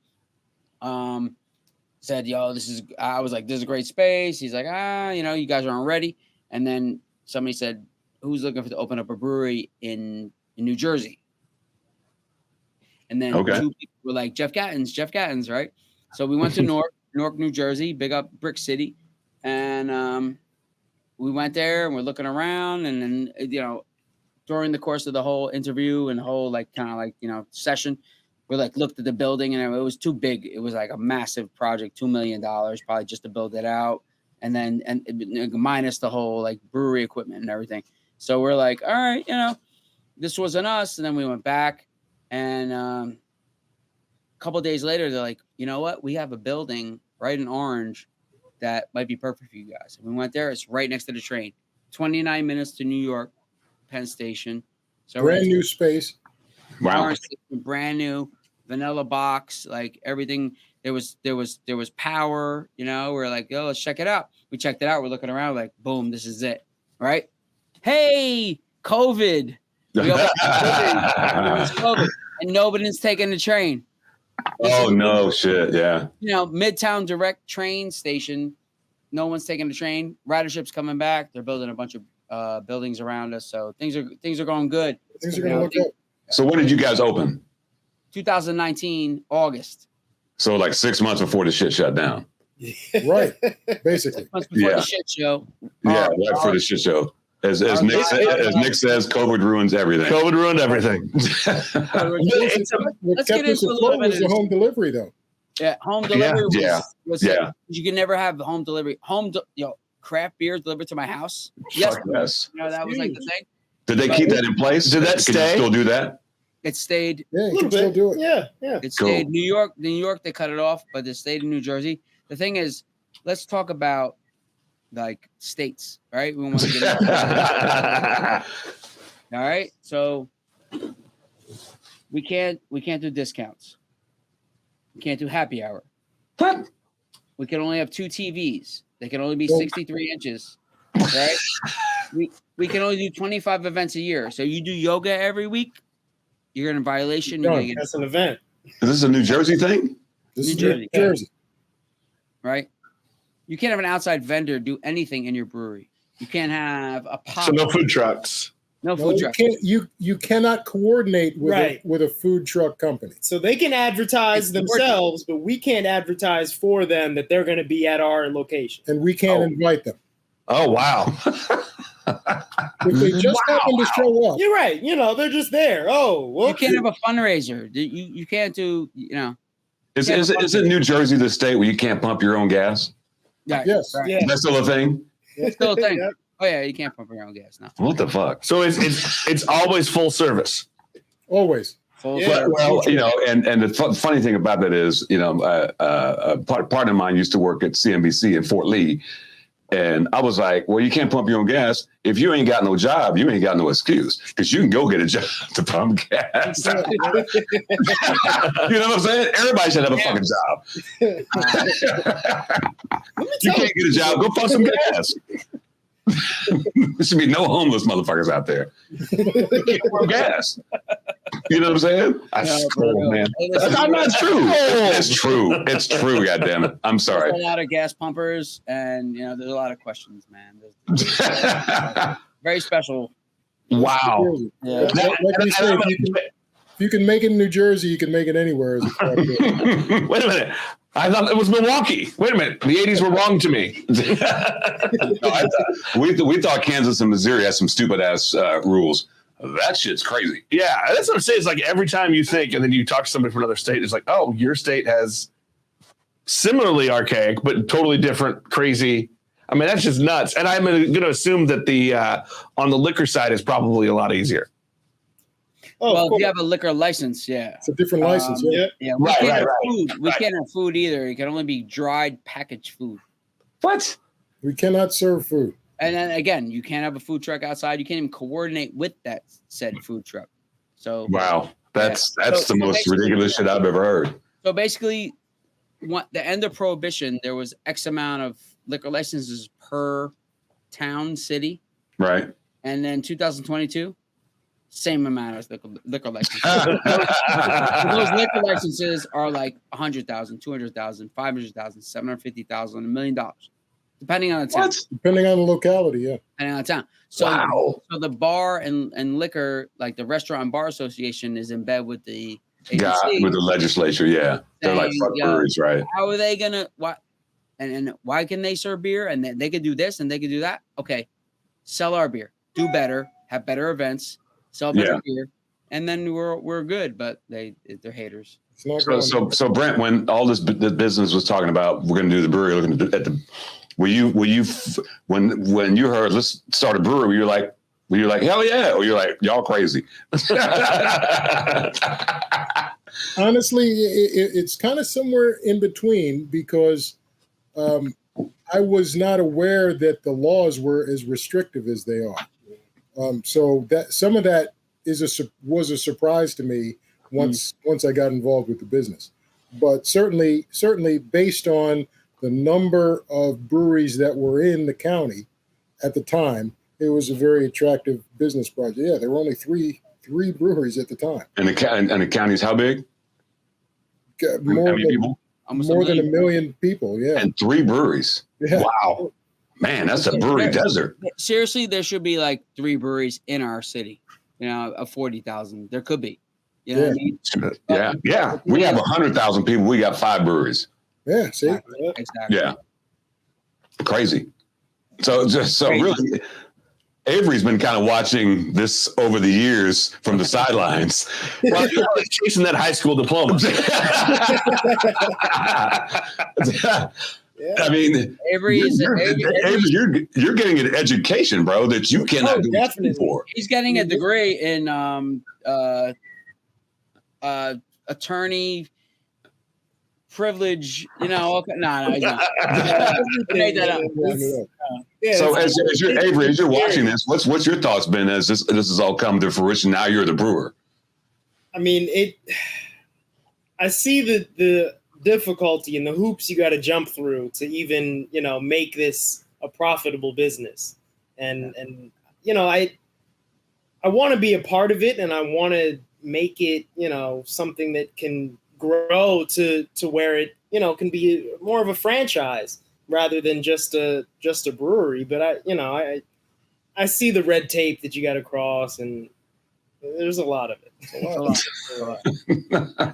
Said, yo, I was like, this is a great space. He's like, you guys aren't ready. And then somebody said, who's looking to open up a brewery in New Jersey? And then 2 people were like, Jeff Gattens, right? So we went to Newark, New Jersey, big up Brick City. And we went there and we're looking around, and then during the course of the whole interview and the whole session, we looked at the building, and it was too big. It was like a massive project, $2 million probably just to build it out, and then minus the whole brewery equipment and everything. So we're like, all right, this wasn't us. And then we went back, and a couple of days later, they're like, you know what? We have a building right in Orange that might be perfect for you guys. And we went there. It's right next to the train. 29 minutes to New York, Penn Station. So brand new space. Wow. Orange, brand new, vanilla box, everything. There was power, we're like, oh, let's check it out. We checked it out. We're looking around boom, this is it. Right? Hey, COVID. COVID, and nobody's taking the train. No shit. Yeah. Midtown direct train station. No one's taking the train. Ridership's coming back. They're building a bunch of buildings around us. So things are going good. Things are going to look good. So when did you guys open? 2019, August. So 6 months before the shit shut down. Right. Basically. 6 months before the shit show. Yeah, right before the shit show. As Nick says, COVID ruins everything. COVID ruined everything. What kept us afloat was the home delivery, though. Yeah, home delivery was you can never have home delivery. Craft beers delivered to my house. Yes. That was the thing. Did they keep that in place? Did that stay? Can you still do that? It stayed. Yeah, you can still do it. Yeah. It stayed. New York, they cut it off, but it stayed in New Jersey. The thing is, let's talk about states, right? We want to get all right. So we can't do discounts. We can't do happy hour. What? We can only have 2 TVs. They can only be 63 inches. Right? we can only do 25 events a year. So you do yoga every week, you're in violation. That's an event. Is this a New Jersey thing? This New is Jersey. Right? You can't have an outside vendor do anything in your brewery. You can't have a pop. So no food trucks. No food trucks. You cannot coordinate with a food truck company. So they can advertise themselves, but we can't advertise for them that they're going to be at our location. And we can't invite them. Oh, wow. If they just happen to show up. You're right. They're just there. Oh, well. You can't have a fundraiser. You can't do, Is it New Jersey the state where you can't pump your own gas? Yeah. Yes. Right. Yeah. That's still a thing? It's still a thing. Yep. Oh, yeah, you can't pump your own gas now. What the fuck? So it's always full service. Always. Yeah. Well, and the funny thing about that is, a partner of mine used to work at CNBC in Fort Lee. And I was like, well, you can't pump your own gas. If you ain't got no job, you ain't got no excuse because you can go get a job to pump gas. You know what I'm saying? Everybody should have a fucking job. You can't get a job, go pump some gas. There should be no homeless motherfuckers out there. Can't pump gas. You know what I'm saying? Man. I'm not true. It's true. It's true. Goddamn it. I'm sorry. There's a lot of gas pumpers, and there's a lot of questions, man. Very special. Wow. Yeah. Like we say, if you can make it in New Jersey, you can make it anywhere. Wait a minute. I thought it was Milwaukee. Wait a minute. The 80s were wrong to me. We thought Kansas and Missouri had some stupid ass rules. That shit's crazy. Yeah, that's what I'm saying. It's like every time you think, and then you talk to somebody from another state, it's like, oh, your state has similarly archaic, but totally different, crazy. I mean, that's just nuts. And I'm going to assume that the on the liquor side is probably a lot easier. Oh, well, if you have a liquor license, yeah. It's a different license. Yeah. Yeah, we can't have food. We can't have food either. It can only be dried, packaged food. What? We cannot serve food. And then again, you can't have a food truck outside. You can't even coordinate with that said food truck. So wow, that's the most ridiculous shit I've ever heard. So basically, the end of Prohibition, there was X amount of liquor licenses per town, city. Right. And then 2022, same amount as liquor licenses. Those liquor licenses are like 100,000, 200,000, 500,000, 750,000, $1 million. Depending on the town. Depending on the locality, yeah. Depending on the town. So, so the bar and liquor, like the Restaurant and Bar Association, is in bed with the agency, with the legislature, yeah. They're like fuck breweries, right? How are they gonna what? And why can they serve beer and they could do this and they could do that? Okay, sell our beer, do better, have better events, sell better beer, and then we're good. But they're haters. So Brent, when all the business was talking about we're going to do the brewery, looking at the, were you when you heard let's start a brewery, were you like hell yeah, or you're like y'all crazy? Honestly, it's kind of somewhere in between because I was not aware that the laws were as restrictive as they are. So that some of that was a surprise to me once I got involved with the business. But certainly based on the number of breweries that were in the county at the time, it was a very attractive business project. Yeah, there were only three breweries at the time. And the county's how big? More than 1 million people, yeah. And 3 breweries. Yeah. Wow. Man, that's a brewery desert. Seriously, there should be like 3 breweries in our city. Of 40,000. There could be. You know what I mean? Yeah. We have 100,000 people. We got 5 breweries. Yeah, see? Exactly. Yeah. Crazy. So really, Avery's been kind of watching this over the years from the sidelines. Well, you're chasing that high school diploma. I mean, Avery, you're getting an education, bro, that you cannot do for. He's getting a degree in attorney privilege. He's not. So as you're watching this, what's your thoughts been as this has all come to fruition? Now you're the brewer. I mean, I see the difficulty and the hoops you got to jump through to even, make this a profitable business. And I want to be a part of it, and I want to make it, something that can grow to where it, can be more of a franchise rather than just a brewery. But I see the red tape that you got to cross, and there's a lot of it.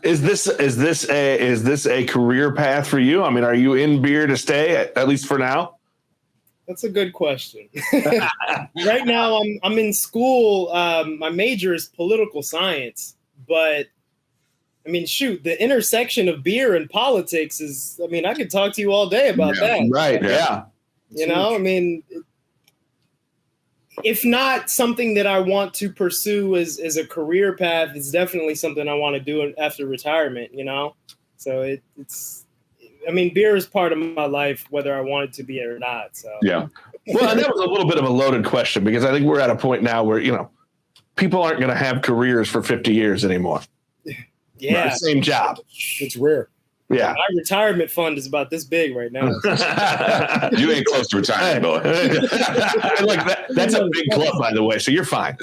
Is this a career path for you? I mean, are you in beer to stay at least for now? That's a good question. Right now, I'm in school. My major is political science, but I mean, shoot, the intersection of beer and politics is. I mean, I could talk to you all day about that. Right? Yeah. I mean, if not something that I want to pursue as a career path, it's definitely something I want to do after retirement. So it's. I mean, beer is part of my life, whether I want it to be or not. So yeah. Well, and that was a little bit of a loaded question because I think we're at a point now where people aren't going to have careers for 50 years anymore. Yeah, same job. It's rare. Yeah, my retirement fund is about this big right now. You ain't close to retirement, boy. Like that's a big club, by the way. So you're fine.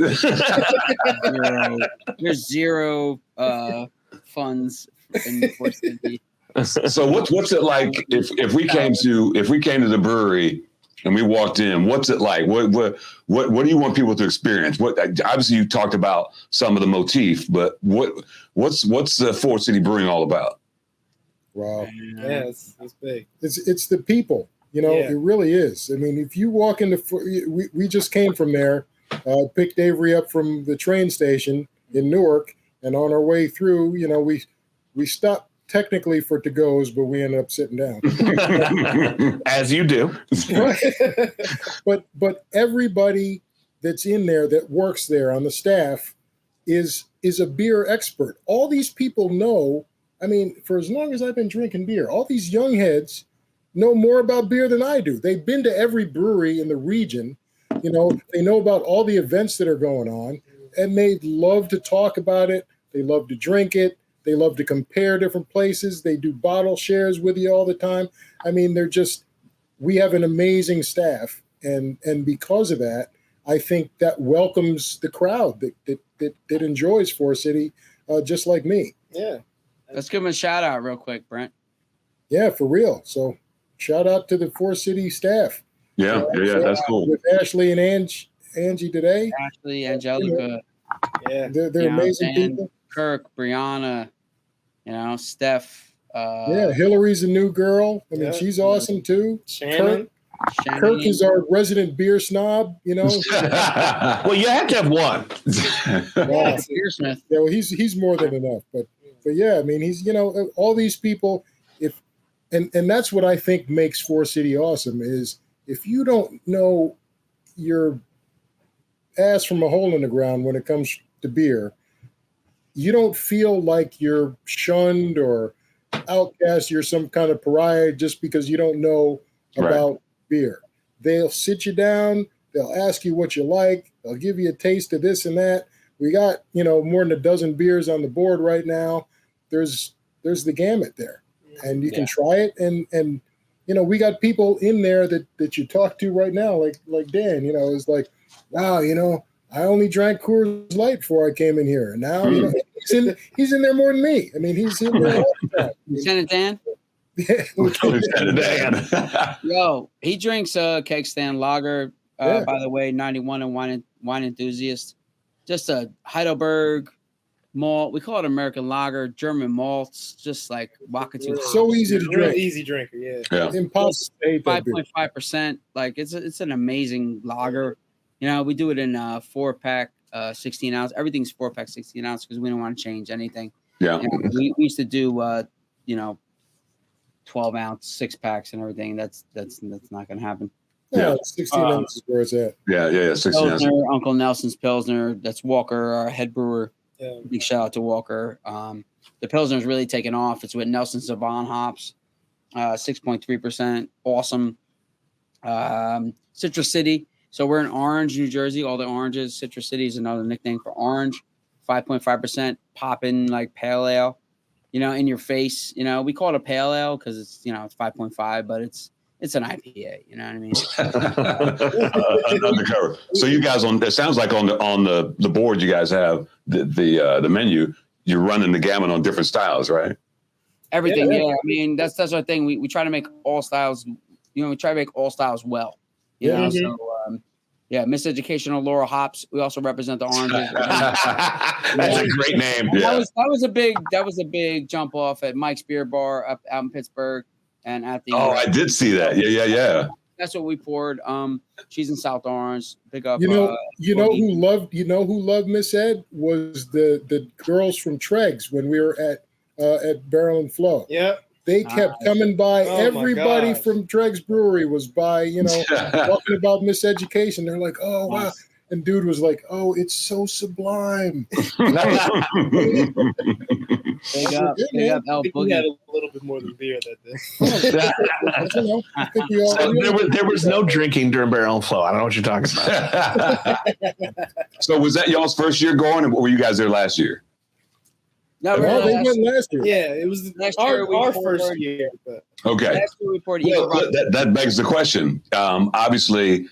There's zero funds in Four Cities. So what's it like if we came to the brewery and we walked in? What's it like? What do you want people to experience? What obviously you talked about some of the motif, but what's the Four City Brewing all about? Wow, yeah, it's big. It's the people. It really is. I mean, if you walk into, we just came from there, picked Avery up from the train station in Newark, and on our way through, we stopped technically for to-goes, but we ended up sitting down. As you do. But everybody that's in there that works there on the staff is a beer expert. All these people know, I mean, for as long as I've been drinking beer, all these young heads know more about beer than I do. They've been to every brewery in the region. They know about all the events that are going on, and they love to talk about it. They love to drink it. They love to compare different places. They do bottle shares with you all the time. I mean, we have an amazing staff. And because of that, I think that welcomes the crowd that enjoys Four City, just like me. Yeah. Let's give them a shout out real quick, Brent. Yeah, for real. So shout out to the Four City staff. Yeah, that's cool. With Ashley and Angie today. Ashley, Angelica. Yeah. They're amazing people. Kirk, Brianna, Steph, Hillary's a new girl. I mean, she's awesome too. Shannon. Kirk is our resident beer snob, you know. Well, you have to have one. Beersmith. Yeah, well, he's more than enough. But yeah, I mean, he's all these people. And that's what I think makes Four City awesome is if you don't know your ass from a hole in the ground when it comes to beer, you don't feel like you're shunned or outcast. You're some kind of pariah just because you don't know about beer. They'll sit you down. They'll ask you what you like. They'll give you a taste of this and that. We got, more than a dozen beers on the board right now. There's the gamut there. And you can try it. And we got people in there that you talk to right now, like Dan, is like, wow, I only drank Coors Light before I came in here. And now, he's in there more than me. I mean, he's in there all the time. Lieutenant Dan? Lieutenant Dan. Yo, he drinks keg stand lager, by the way, 91 and wine enthusiast. Just a Heidelberg malt. We call it American lager, German malts, just like Wakatu. So easy to drink. Real easy drinker, yeah. Impossible. 5.5%. Like it's an amazing lager. We do it in 4-pack, 16 ounce. Everything's 4-pack, 16 ounce because we don't want to change anything. Yeah. We used to do 12 ounce 6-packs and everything. That's not going to happen. Yeah, 16 ounces where it's at. Yeah. 16 ounces. Uncle Nelson's Pilsner. That's Walker, our head brewer. Yeah. Big shout out to Walker. The Pilsner's really taken off. It's with Nelson Sauvin hops, 6.3%. Awesome. Citrus City. So we're in Orange, New Jersey. All the oranges. Citrus City is another nickname for Orange. 5.5%. Popping like pale ale. In your face. We call it a pale ale because it's it's 5.5, but it's an IPA. You know what I mean? Undercover. So you guys it sounds like on the board you guys have the menu. You're running the gamut on different styles, right? Everything. Yeah. I mean that's our thing. We try to make all styles. We try to make all styles well. So. Miseducational Laurel Hops. We also represent the oranges. That's a great name. Yeah. That was a big jump off at Mike's Beer Bar out in Pittsburgh, and at the. Oh, I did see that. Yeah. That's what we poured. She's in South Orange. Pick up. Who loved Miss Ed was the girls from Treg's when we were at Barrel and Flow. Yeah. They kept coming by. Everybody from Treg's Brewery was by, talking about miseducation. They're like, oh, wow. And dude was like, oh, it's so sublime. Big up El Boogie. We had a little bit more than beer that day. I think we all there was no drinking during Barrel and Flow. I don't know what you're talking about. So was that y'all's first year going, or were you guys there last year? No, they went last year. Yeah, it was our first year. But. Okay. Last year we poured that begs the question. Obviously,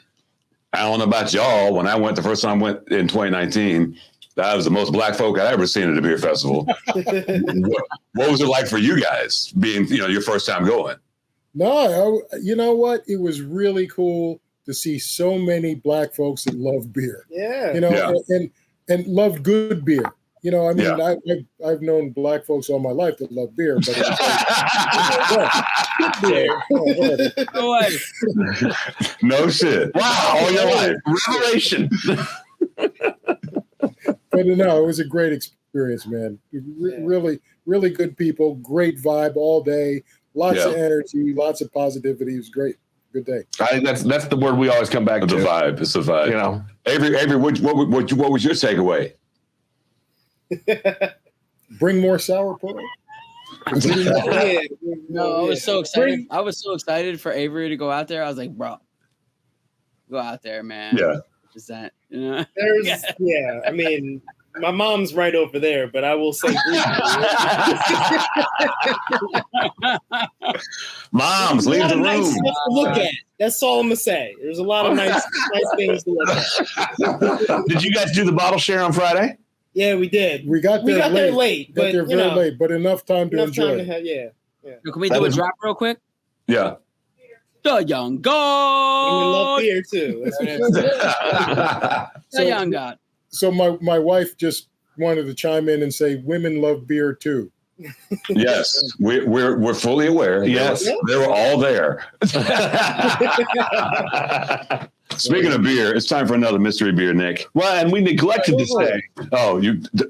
I don't know about y'all. When I went the first time I went in 2019, that was the most black folk I'd ever seen at a beer festival. What was it like for you guys being, your first time going? No, you know what? It was really cool to see so many black folks that love beer. Yeah. And love good beer. I've known black folks all my life that love beer, but no shit. Wow, all your life, revelation. But no, it was a great experience, man. Really, really good people, great vibe all day, lots of energy, lots of positivity. It was great. Good day. I think that's the word we always come back to. The vibe. It's the vibe. Avery, what was your takeaway? Bring more sour pearl. No, I was so excited. I was so excited for Avery to go out there. I was like, bro, go out there, man. Yeah. Percent. I mean, my mom's right over there, but I will say Moms, leave the room. Nice stuff to look at. That's all I'm gonna say. There's a lot of nice things to look at. Did you guys do the bottle share on Friday? Yeah, we did. We got there late. But very late, but enough time to enjoy. Can we do a drop real quick? Yeah. The Young God. We love beer too. The Young God. So my wife just wanted to chime in and say women love beer too. Yes, we're fully aware. Yes, they were all there. Speaking of beer, it's time for another mystery beer, Nick. Well, and we neglected to say,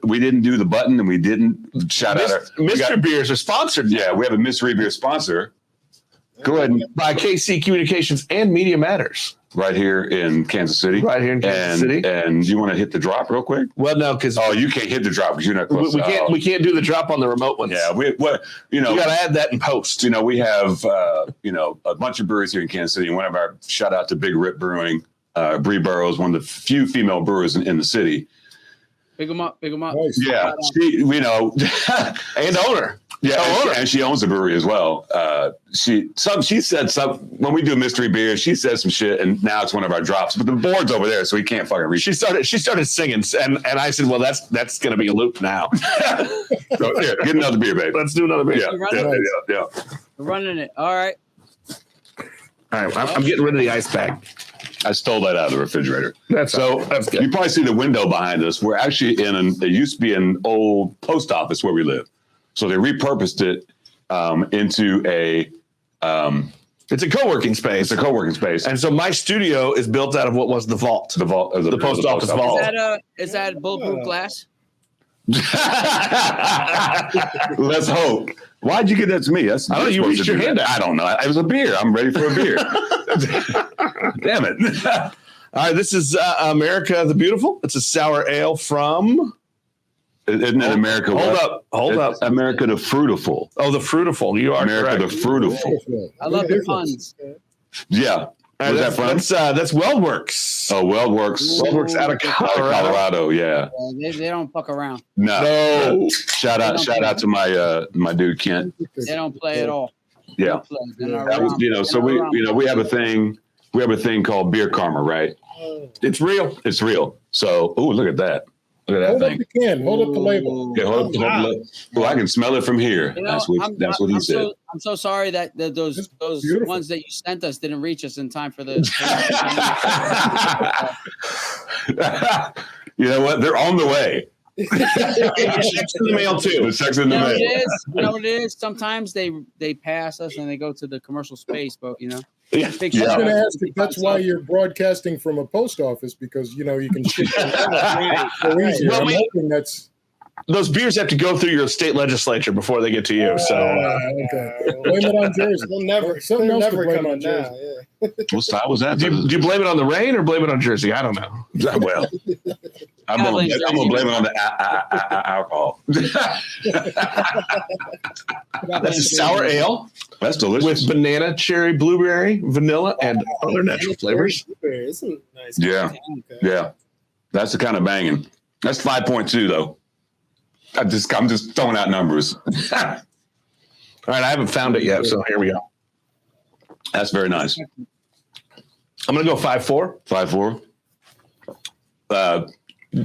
we didn't do the button, and we didn't shout out our mystery beers are sponsored. Yeah, we have a mystery beer sponsor. Go ahead. By KC Communications and Media Matters. Right here in Kansas City. Right here in Kansas City. And you want to hit the drop real quick? Well, no, because you can't hit the drop because you're not close. We can't do the drop on the remote ones. Yeah, we got to add that in post. We have a bunch of breweries here in Kansas City, and one of our shout out to Big Rip Brewing, Bree Burrows, one of the few female brewers in the city. Pick them up. Nice. Yeah, and owner. Yeah, and she owns a brewery as well. She said some when we do mystery beer. She said some shit, and now it's one of our drops. But the board's over there, so we can't fucking reach. She started singing, and I said, "Well, that's going to be a loop now." So, here, get another beer, baby. Let's do another beer. Yeah. We're running it. All right. All right, I'm getting rid of the ice bag. I stole that out of the refrigerator. That's good. You probably see the window behind us. We're actually there used to be an old post office where we live. So they repurposed it into a. It's a co-working space. And so my studio is built out of what was the vault. The vault of the post office vault. Is that bulletproof glass? Let's hope. Why'd you get that to me? I don't know. You reached your hand out. I don't know. It was a beer. I'm ready for a beer. Damn it. All right. This is America the Beautiful. It's a sour ale from. Isn't it America? Hold up. America the Fruitiful. Oh, the Fruitiful. You are America correct. the Fruitiful. I love the puns. Yeah. Was that fun? That's Weldworks. Oh, Weldworks. Weldworks out of Colorado. Yeah. They don't fuck around. No. Shout out to my dude Kent. They don't play at all. Yeah. That was, so we have a thing. We have a thing called beer karma, right? It's real. It's real. So, look at that. Look at that thing. Hold up the can. Hold up the label. Yeah, hold up. Oh, I can smell it from here. That's what he said. I'm so sorry that those ones that you sent us didn't reach us in time for the. You know what? They're on the way. Checks in the mail too. The checks in the mail. You know what it is? Sometimes they pass us and they go to the commercial space, but I was going to ask if that's why you're broadcasting from a post office, because you can ship them so easy. I'm hoping that's. Those beers have to go through your state legislature before they get to you. So okay. Blame it on Jersey. They'll never come on now. Yeah. What style was that? Do you blame it on the rain or blame it on Jersey? I don't know. Well, I'm going to blame it on the alcohol. That's a sour ale. That's delicious. With banana, cherry, blueberry, vanilla, and other natural flavors. Isn't nice. Yeah. Okay. Yeah. That's the kind of banging. That's 5.2 though. I'm just throwing out numbers. All right, I haven't found it yet, so here we go. That's very nice. I'm going to go 5.4. 5.4.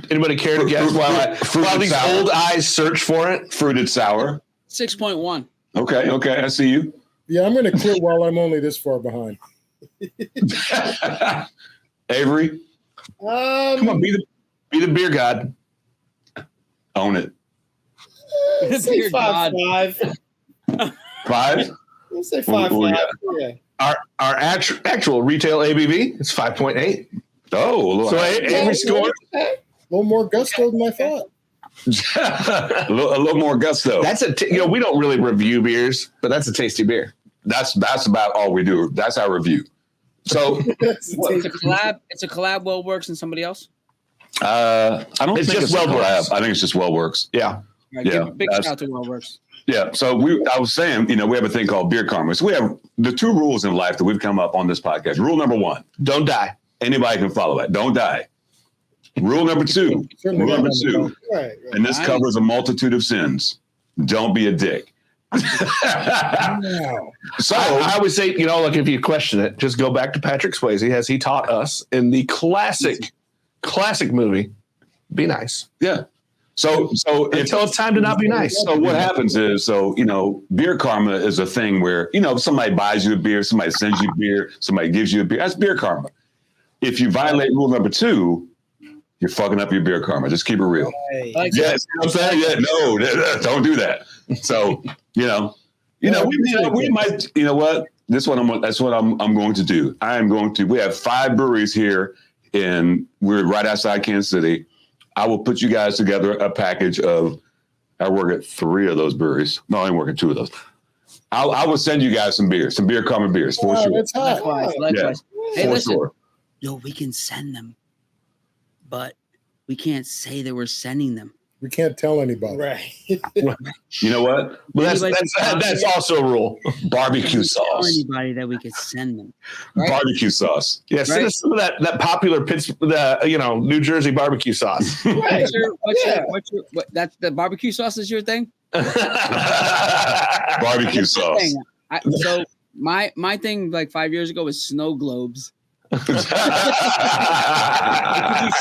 Anybody care to guess while these old eyes search for it? Fruited sour. 6.1. Okay, I see you. Yeah, I'm going to quit while I'm only this far behind. Avery, come on, be the beer god. Own it. Say 5.5. 5? Let's say 5.5. Yeah. Our actual retail ABV is 5.8. Oh, so Avery scored a little more gusto than I thought. a little more gusto. That's we don't really review beers, but that's a tasty beer. That's about all we do. That's our review. So it's a collab. It's a collab. Weldworks and somebody else. I don't think it's Weldworks. I think it's just Weldworks. Yeah. Right, give a big shout out to Weldworks. Yeah. So I was saying, we have a thing called beer karma. So we have the 2 rules in life that we've come up on this podcast. Rule number 1: don't die. Anybody can follow that. Don't die. Rule number 2. Right. And this covers a multitude of sins. Don't be a dick. So I would say, if you question it, just go back to Patrick Swayze, as he taught us in the classic movie, Be Nice. Yeah. So until it's time to not be nice. So what happens is, beer karma is a thing where, somebody buys you a beer, somebody sends you beer, somebody gives you a beer. That's beer karma. If you violate rule number 2, you're fucking up your beer karma. Just keep it real. Right. Yes, you know what I'm saying? Yeah, no, don't do that. So, we might, you know what? That's what I'm going to do. We have 5 breweries here we're right outside Kansas City. I will put you guys together a package of, I work at 3 of those breweries. No, I only work at 2 of those. I will send you guys some beers, some beer karma beers for sure. That's hot. Likewise. Hey, for listen. sure. Yo, we can send them, but we can't say that we're sending them. We can't tell anybody. Right. You know what? Well, that's also a rule. Barbecue Tell sauce. anybody that we could send them. Right? Barbecue sauce. Yeah, send us some of that popular New Jersey barbecue sauce. Right. That's the barbecue sauce is your thing? Barbecue sauce. So my thing like 5 years ago was snow globes. Could you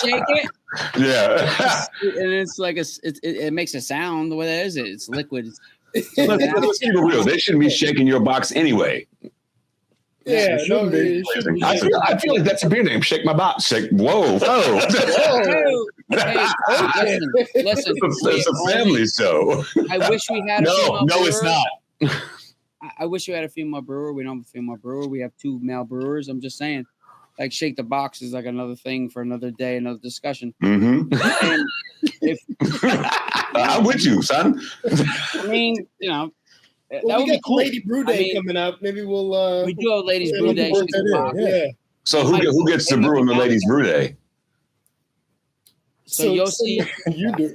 shake it? Yeah. And it's like it makes a sound. What is it? It's liquid. Let's keep it real. They shouldn't be shaking your box anyway. Yeah, It shouldn't be. I feel like that's a beer name. Shake my box. Shake. Whoa. Hey, listen. It's a family show. I wish we had a female No, it's brewer. not. I wish we had a female brewer. We don't have a female brewer. We have 2 male brewers. I'm just saying. Like shake the box is like another thing for another day, another discussion. Mm-hmm. I'm with you, son. I mean, that would we be got cool. Lady Brew Day coming up. Maybe we'll. We do have Ladies Brew Day. Yeah. So who gets to brew on the ladies' brew day? So Yossi, You do.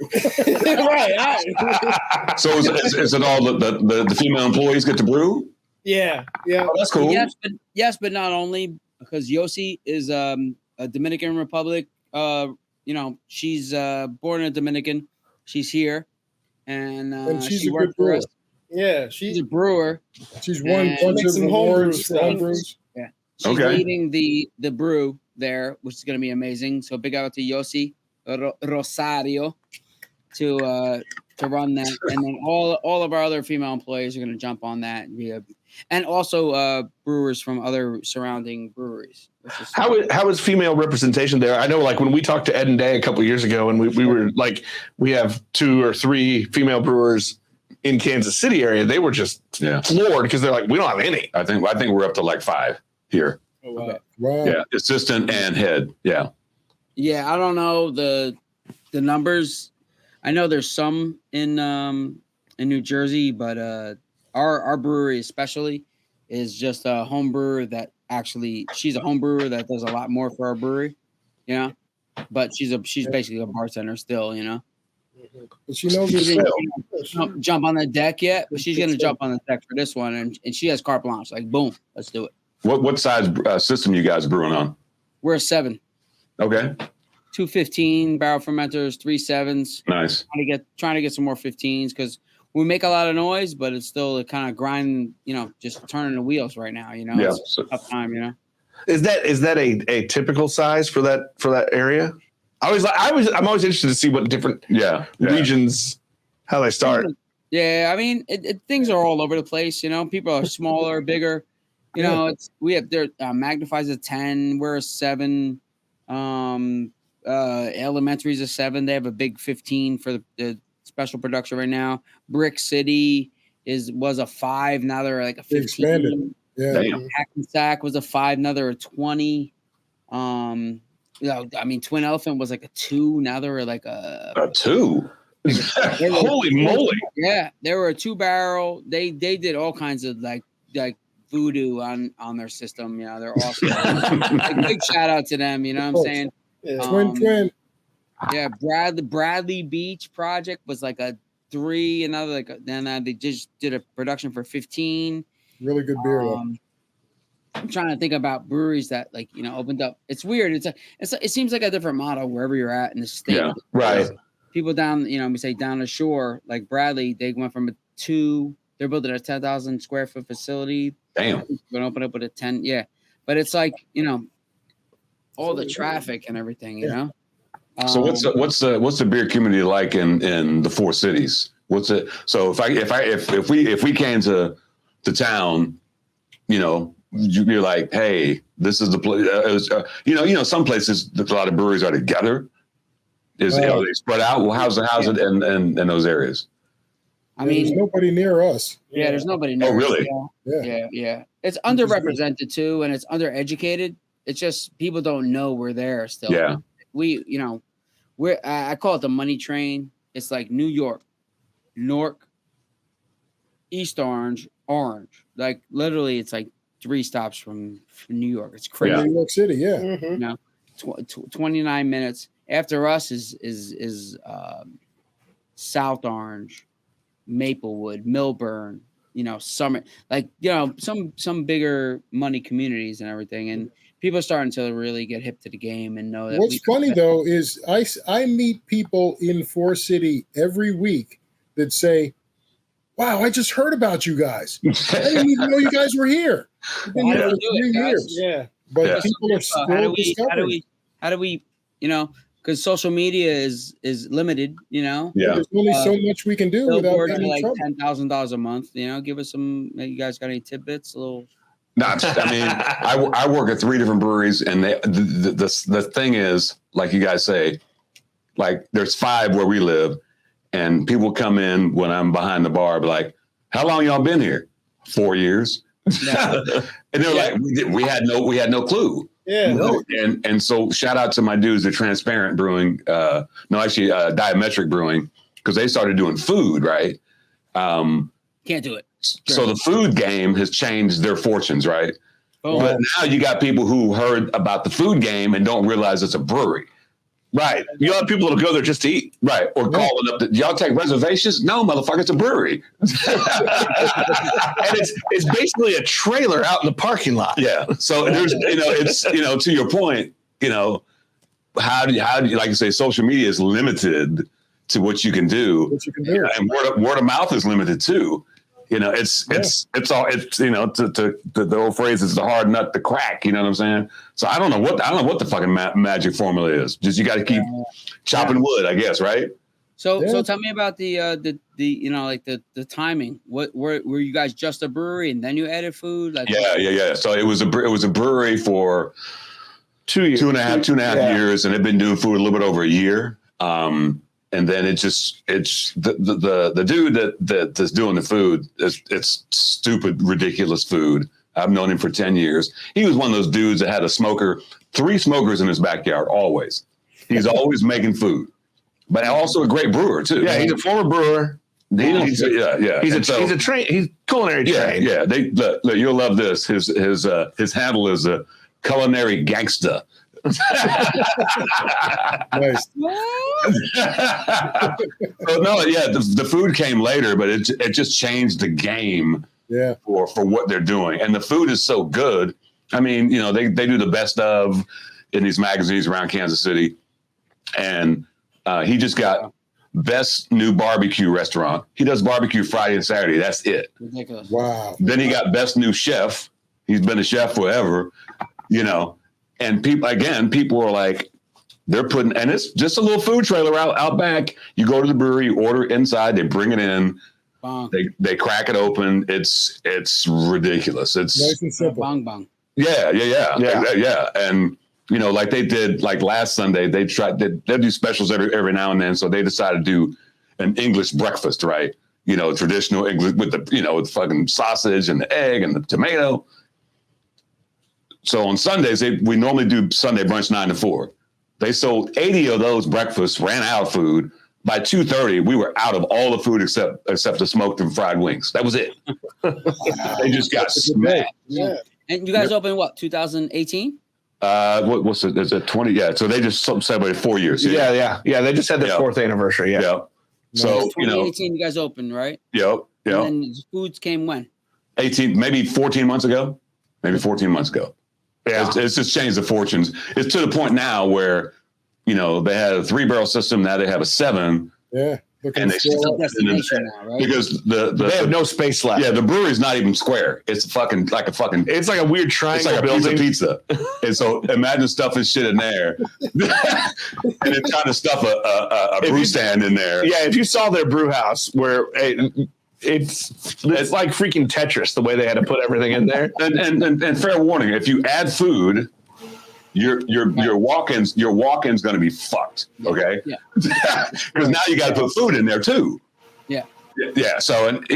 right. So is it all the female employees get to brew? Yeah. Oh, that's cool. yes, but not only because Yossi is a Dominican Republic. She's born a Dominican. She's here, and she's she a worked good for brewer. us. Yeah. She's a brewer. She's won And bunch of some homebrew awards for stuff. homebrews. Yeah, she's leading the brew there, which is going to be amazing. So big out to Yossi Rosario to run that, and then all of our other female employees are going to jump on that, and also brewers from other surrounding breweries. How is female representation there? I know, like when we talked to Ed and Day a couple of years ago, and we were like, we have 2 or 3 female brewers in Kansas City area. They were just floored because they're like, we don't have any. I think we're up to like 5 here. Okay. Wow. Yeah, assistant and head. Yeah. Yeah, I don't know the numbers. I know there's some in New Jersey, but our brewery especially is just a home brewer that actually she's a home brewer that does a lot more for our brewery, but she's basically a bartender still, But she knows She herself. didn't jump on the deck yet, but she's gonna jump on the deck for this one, and she has carte blanche. Like boom, let's do it. What size system you guys brewing on? We're a 7. Okay. 2 15 barrel fermenters, 3 7s. Nice. Trying to get some more 15s because we make a lot of noise, but it's still a kind of grind, just turning the wheels right now, Yeah. It's a tough time, Is that a typical size for that area? I'm always interested to see what different regions, how they start. Yeah, I mean, things are all over the place. People are smaller, bigger. Magnifies a 10. We're a 7. Elementary's a 7. They have a big 15 for the special production right now. Brick City was a 5. Now they're like a 15. Yeah. Hackensack was a 5. Now they're a 20. Twin Elephant was like a 2. Now they're like a 2. Holy moly! Yeah, they were a 2-barrel. They did all kinds of like voodoo on their system. They're awesome. Big shout out to them. You know what I'm saying? Yeah. Twin. Yeah, Bradley Beach project was like a 3. Another then they just did a production for 15. Really good beer. I'm trying to think about breweries that opened up. It's weird. It seems like a different model wherever you're at in the state. Yeah, right. People down, we say down the shore, like Bradley, they went from a 2. They're building a 10,000 square foot facility. Damn. Going to open up with a 10. Yeah, but it's like all the traffic and everything. So what's the beer community like in the 4 cities? What's it? So if we came to town, you're like, hey, this is the place. Some places a lot of breweries are together. Are they spread out? Well, how's it in those areas? I mean, there's nobody near us. Yeah, there's nobody near. Oh, really? Yeah. It's underrepresented too, and it's undereducated. It's just people don't know we're there still. Yeah. I call it the money train. It's like New York, Newark, East Orange, Orange. Like literally, it's like 3 stops from New York. It's crazy. New York City, yeah. Mm-hmm. 29 minutes. After us is South Orange, Maplewood, Millburn, Summit, like, some bigger money communities and everything. And people are starting to really get hip to the game and know that. What's funny though is I meet people in Four City every week that say, "Wow, I just heard about you guys. I didn't even know you guys were here. I've been here for 3 years." Yeah. But people are still discovering. How do we, because social media is limited, Yeah. There's only so much we can do without getting in trouble. $10,000 a month, give us some. You guys got any tidbits? A little. I work at 3 different breweries, and the thing is, like you guys say, like there's 5 where we live, and people come in when I'm behind the bar, be like, "How long y'all been here?" 4 years. Yeah. And they're like, we had no clue. Yeah. And so shout out to my dudes at Transparent Brewing, Diametric Brewing, because they started doing food, right? Can't do it. So the food game has changed their fortunes, right? Oh. But now you got people who heard about the food game and don't realize it's a brewery. Right. You have people that'll go there just to eat. Right. Or calling up. Y'all take reservations? No, motherfucker, it's a brewery. And it's basically a trailer out in the parking lot. Yeah. So there's, it's, to your point, how do you, like you say, social media is limited to what you can do. And word of mouth is limited too. It's the old phrase, it's the hard nut to crack. You know what I'm saying? So I don't know what the fucking magic formula is. Just you got to keep chopping wood, I guess, right? So tell me about the timing. What were you guys just a brewery and then you added food? Yeah. So it was a brewery for 2 years, 2.5 years, and they've been doing food a little bit over a year. And then it's the dude that's doing the food. It's stupid, ridiculous food. I've known him for 10 years. He was one of those dudes that had 3 smokers in his backyard, always. He's always making food, but also a great brewer too. Yeah, he's a former brewer. He's culinary trained. Yeah. Look, you'll love this. His handle is a culinary gangsta. Nice. The food came later, but it just changed the game. Yeah. For what they're doing, and the food is so good. I mean, they do the best of in these magazines around Kansas City, and he just got best new barbecue restaurant. He does barbecue Friday and Saturday. That's it. Ridiculous. Wow. Then he got best new chef. He's been a chef forever, And people are like, they're putting, and it's just a little food trailer out back. You go to the brewery, you order it inside, they bring it in, they crack it open. It's ridiculous. It's nice and simple. Bong. Yeah. And like they did, like last Sunday, they do specials every now and then. So they decided to do an English breakfast, right? Traditional English with with fucking sausage and the egg and the tomato. So on Sundays, we normally do Sunday brunch 9 to 4. They sold 80 of those breakfasts, ran out of food. By 2:30, we were out of all the food except the smoked and fried wings. That was it. They just got smacked. Yeah. And you guys opened what, 2018? What's it? Is it 20? Yeah. So they just celebrated 4 years. Yeah. They just had their 4th anniversary. Yeah. So 2018, you guys opened, right? Yep. And then foods came when? 18, maybe 14 months ago. Yeah. It's just changed the fortunes. It's to the point now where, they had a 3-barrel system. Now they have a 7. Yeah. And they still destination now, right? Because they have no space left. Yeah, the brewery's not even square. It's it's like a weird triangle. It's like a building. Piece of pizza. And so imagine stuffing shit in there, and then trying to stuff a brew stand in there. Yeah, if you saw their brew house, where it's like freaking Tetris, the way they had to put everything in there. And fair warning, if you add food, your walk-ins going to be fucked. Okay, because now you got to put food in there too. Yeah. So and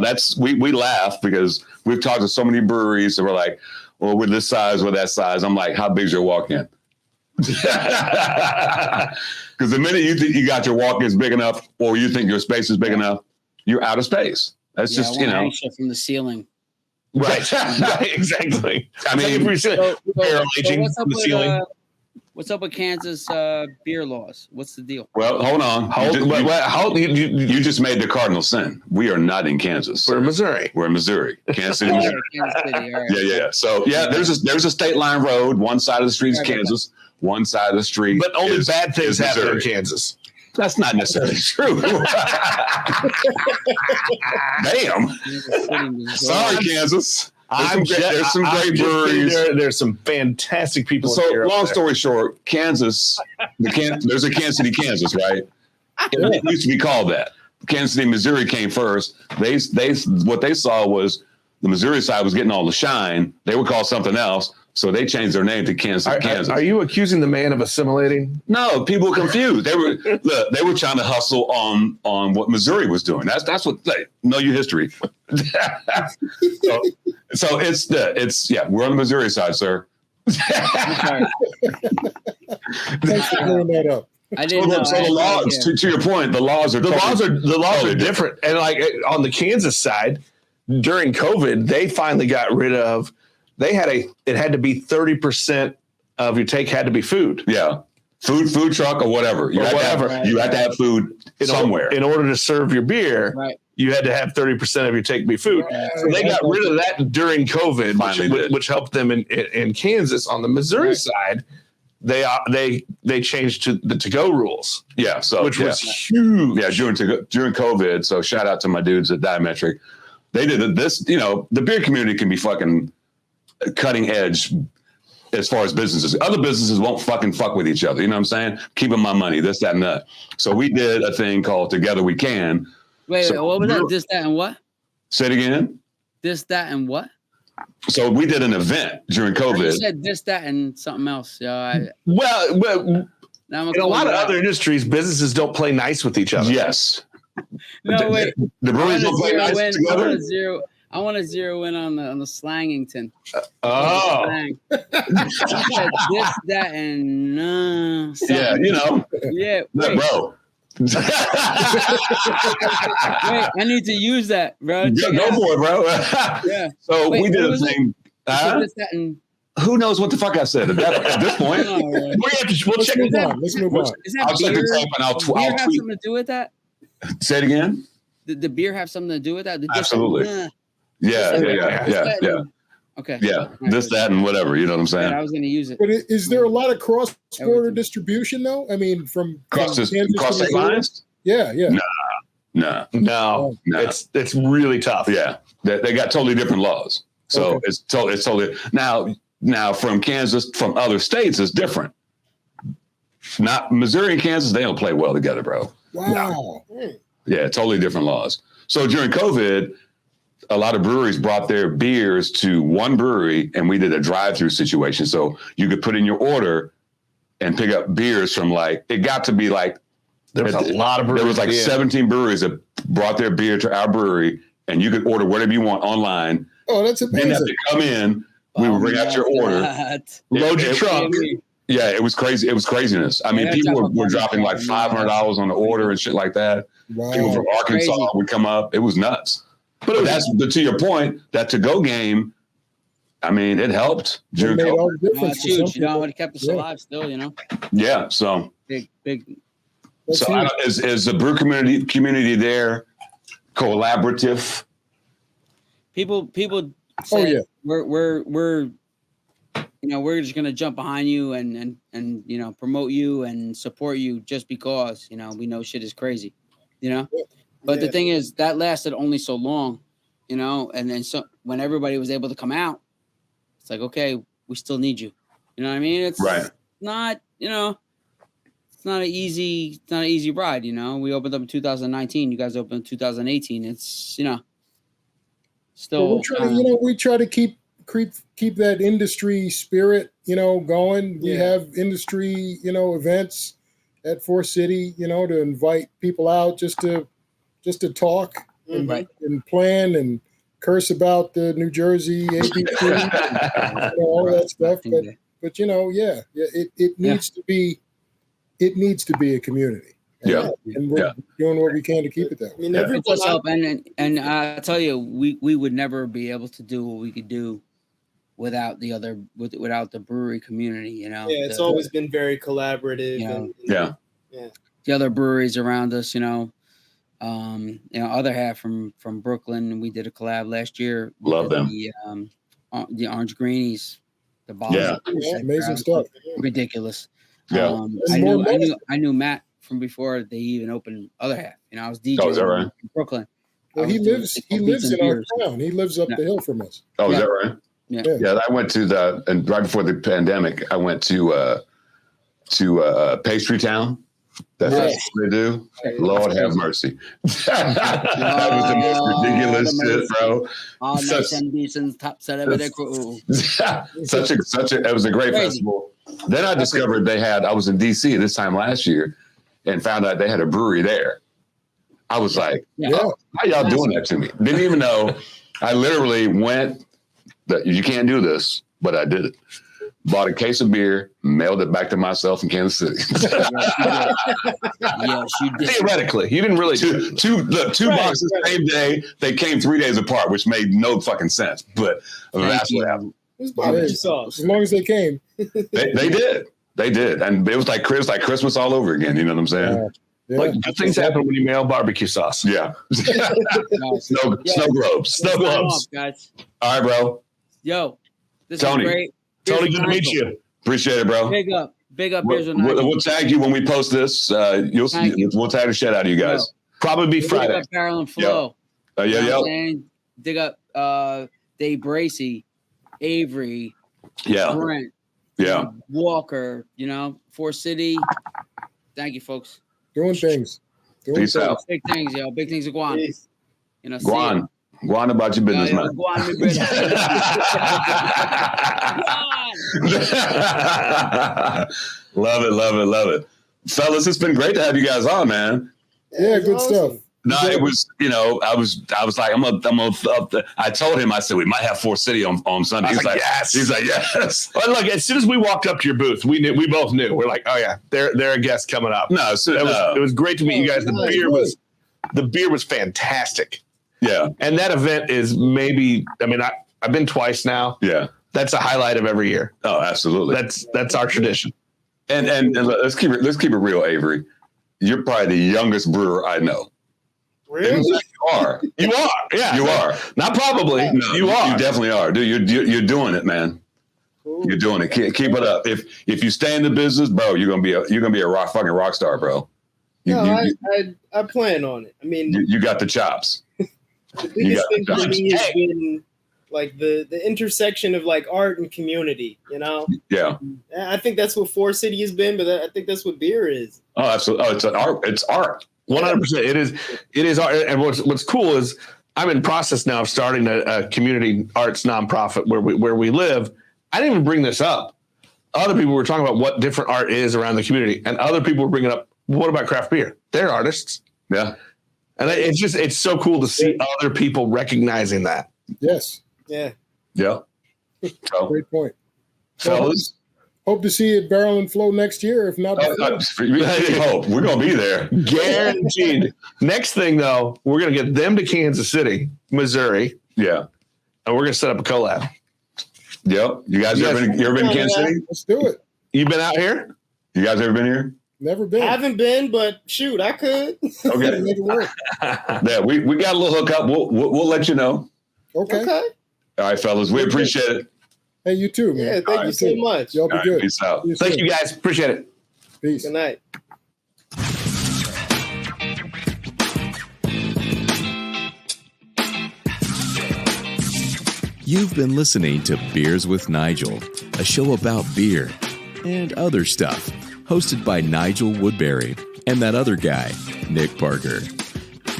that's we laugh because we've talked to so many breweries and we're like, well, we're this size, we're that size. I'm like, how big's your walk-in? Because the minute you think you got your walk-ins big enough, or you think your space is big enough, you're out of space. That's just shit from the ceiling. Right. Right. Exactly. I mean, what's up with Kansas beer laws? What's the deal? Well, hold on. You just made the cardinal sin. We are not in Kansas. We're in Missouri. We're in Missouri. Kansas City, Missouri. Kansas City, all right. Yeah. So there's a state line road. One side of the street is Kansas. One side of the street, but only bad things happen in Kansas. That's not necessarily true. Damn. Sorry, Kansas. There's some great breweries. There's some fantastic people. So, long story short, Kansas, there's a Kansas City, Kansas, right? It used to be called that. Kansas City, Missouri came first. What they saw was the Missouri side was getting all the shine. They would call something else. So they changed their name to Kansas City, Kansas. Are you accusing the man of assimilating? No, people were confused. They were trying to hustle on what Missouri was doing. That's what know your history. So we're on the Missouri side, sir. Thanks for clearing that up. I didn't know. So the laws, to your point, the laws are different. And like on the Kansas side, during COVID, they finally got rid of. It had to be 30% of your take had to be food. Yeah. Food truck or whatever. You had to have food somewhere. In order to serve your beer, you had to have 30% of your take be food. So they got rid of that during COVID, which helped them in Kansas. On the Missouri side, they changed to the to-go rules. Yeah. So which was huge. Yeah, during COVID. So shout out to my dudes at Diametric. They did this, the beer community can be fucking cutting edge as far as businesses. Other businesses won't fucking fuck with each other. You know what I'm saying? Keeping my money, this, that, and that. So we did a thing called Together We Can. Wait, what was that? This, that, and what? Say it again. This, that, and what? So we did an event during COVID. You said this, that, and something else. Well, in a lot of other industries, businesses don't play nice with each other. Yes. No, wait. The breweries don't play nice together. I want to zero in on the slangington. Oh. This, that, and yeah, Yeah, wait. Bro. Wait, I need to use that, bro. Yeah, go for it, bro. Yeah. So we did a thing. This, that, and who knows what the fuck I said at this point? We'll check it out. Let's move on. I'll check the tape and I'll tweet. Beer have something to do with that? Say it again. The beer have something to do with that? Absolutely. Yeah. Okay. Yeah. This, that, and whatever. You know what I'm saying? Yeah, I was going to use it. But is there a lot of cross-border distribution, though? I mean, from cross state lines? Yeah. No. It's really tough. Yeah. They got totally different laws. So it's totally now from Kansas, from other states, it's different. Not Missouri and Kansas, they don't play well together, bro. Wow. No. Yeah, totally different laws. So during COVID, a lot of breweries brought their beers to one brewery and we did a drive-through situation. So you could put in your order and pick up beers from it got to be there was a lot of breweries. There was 17 breweries that brought their beer to our brewery and you could order whatever you want online. Oh, that's amazing. Didn't have to come in. We would bring out your order. Load your truck. Yeah, it was crazy. It was craziness. I mean, people were dropping $500 on the order and shit like that. Wow. People from Arkansas would come up. It was nuts. But to your point, that to-go game, I mean, it helped. It made all the difference. It's huge. It kept us alive still, Yeah, so. Big. So is the brew community there collaborative? People say we're just gonna jump behind you and promote you and support you just because we know shit is crazy, But the thing is that lasted only so long, and then so when everybody was able to come out, it's like, okay, we still need you. You know what I mean? It's not, it's not an easy ride. We opened up in 2019. You guys opened in 2018. It's, still. Well, we try to keep keep that industry spirit, going. We have industry, events at Four City, to invite people out just to talk and plan and curse about the New Jersey ABC, and, all that stuff. But it needs to be a community. And we're doing what we can to keep it that way. I mean, help, and I tell you, we would never be able to do what we could do without the brewery community. It's always been very collaborative. The other breweries around us, other half from Brooklyn. We did a collab last year. Love them. The Orange Greenies, the bottles. Amazing stuff. Ridiculous. Yeah. I knew Matt from before they even opened other half. I was DJing is that right? in Brooklyn. Well, he lives in our town. He lives up the hill from us. Oh, is that right? Yeah. I went to and right before the pandemic, I went to Pastry Town. That's what they do. Lord have mercy. That was the most ridiculous shit, bro. All nice and decent, top set of it. It was a great festival. Then I discovered I was in DC this time last year and found out they had a brewery there. I was like, how y'all doing that to me? Didn't even know. I literally went, you can't do this, but I did it. Bought a case of beer, mailed it back to myself in Kansas City. Yes, you did. Theoretically, you didn't really two boxes same day. They came 3 days apart, which made no fucking sense. But that's what happened. It's barbecue sauce. As long as they came, they did, and it was like Christmas all over again. You know what I'm saying? Like good things happen when you mail barbecue sauce. Yeah. Snow globes, guys. All right, bro. Yo, this Tony. is great. Tony, good to meet you. Appreciate it, bro. Big up. We'll tag you when we post this. We'll tag the shit out of you guys. Probably be Friday. Dig up Barrel and Flow. Dig up Dave Bracey, Avery, Brent, Walker. Four City. Thank you, folks. Doing things. Peace out. Big things, yo. Big things are going. Guan. Guan about your business, man. Guan, me brother. Love it. Fellas, it's been great to have you guys on, man. Yeah, good stuff. No, it was, I was like, I told him, I said, we might have Four City on Sunday. He's like, yes. He's like, yes. Well, look, as soon as we walked up to your booth, we both knew. We're like, oh yeah, they're a guest coming up. No, it was great to meet you guys. The beer was fantastic. Yeah. And that event is I've been twice now. Yeah. That's a highlight of every year. Oh, absolutely. That's our tradition. And let's keep it real, Avery. You're probably the youngest brewer I know. Really? You are. You are. Yeah. You are. Not probably. No, you are. You definitely are. Dude, you're doing it, man. Cool. You're doing it. Keep it up. If you stay in the business, bro, you're gonna be a fucking rock star, bro. I plan on it. I mean, you got the chops. The biggest thing for me has been like the intersection of like art and community, Yeah. I think that's what Four City has been, but I think that's what beer is. Oh, absolutely. Oh, it's an art. It's art. 100%. It is art. And what's cool is I'm in process now of starting a community arts nonprofit where we live. I didn't even bring this up. Other people were talking about what different art is around the community, and other people were bringing up, what about craft beer? They're artists. Yeah. And it's so cool to see other people recognizing that. Yes. Yeah. Yeah. So, great point. Fellas. Hope to see you at Barrel and Flow next year. If not, hope we're going to be there. Guaranteed. Next thing, though, we're going to get them to Kansas City, Missouri. Yeah. And we're going to set up a collab. Yep. You guys ever been to Kansas City? Let's do it. You been out here? You guys ever been here? Never been. I haven't been, but shoot, I could. Okay. Make it work. Yeah, we got a little hookup. We'll let you know. Okay. All right, fellas. We appreciate it. Hey, you too, man. Yeah, thank you so much. Y'all be good. Peace out. Thank you, guys. Appreciate it. Peace. Good night. You've been listening to Beers with Nigel, a show about beer and other stuff, hosted by Nigel Woodbury and that other guy, Nick Parker.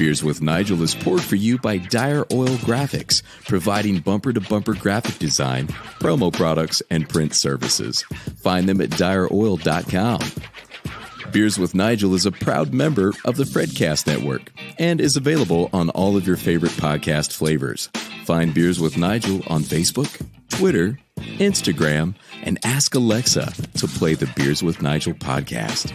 Beers with Nigel is poured for you by Dire Oil Graphics, providing bumper-to-bumper graphic design, promo products, and print services. Find them at direoil.com. Beers with Nigel is a proud member of the Fredcast Network and is available on all of your favorite podcast flavors. Find Beers with Nigel on Facebook, Twitter, Instagram, and ask Alexa to play the Beers with Nigel podcast.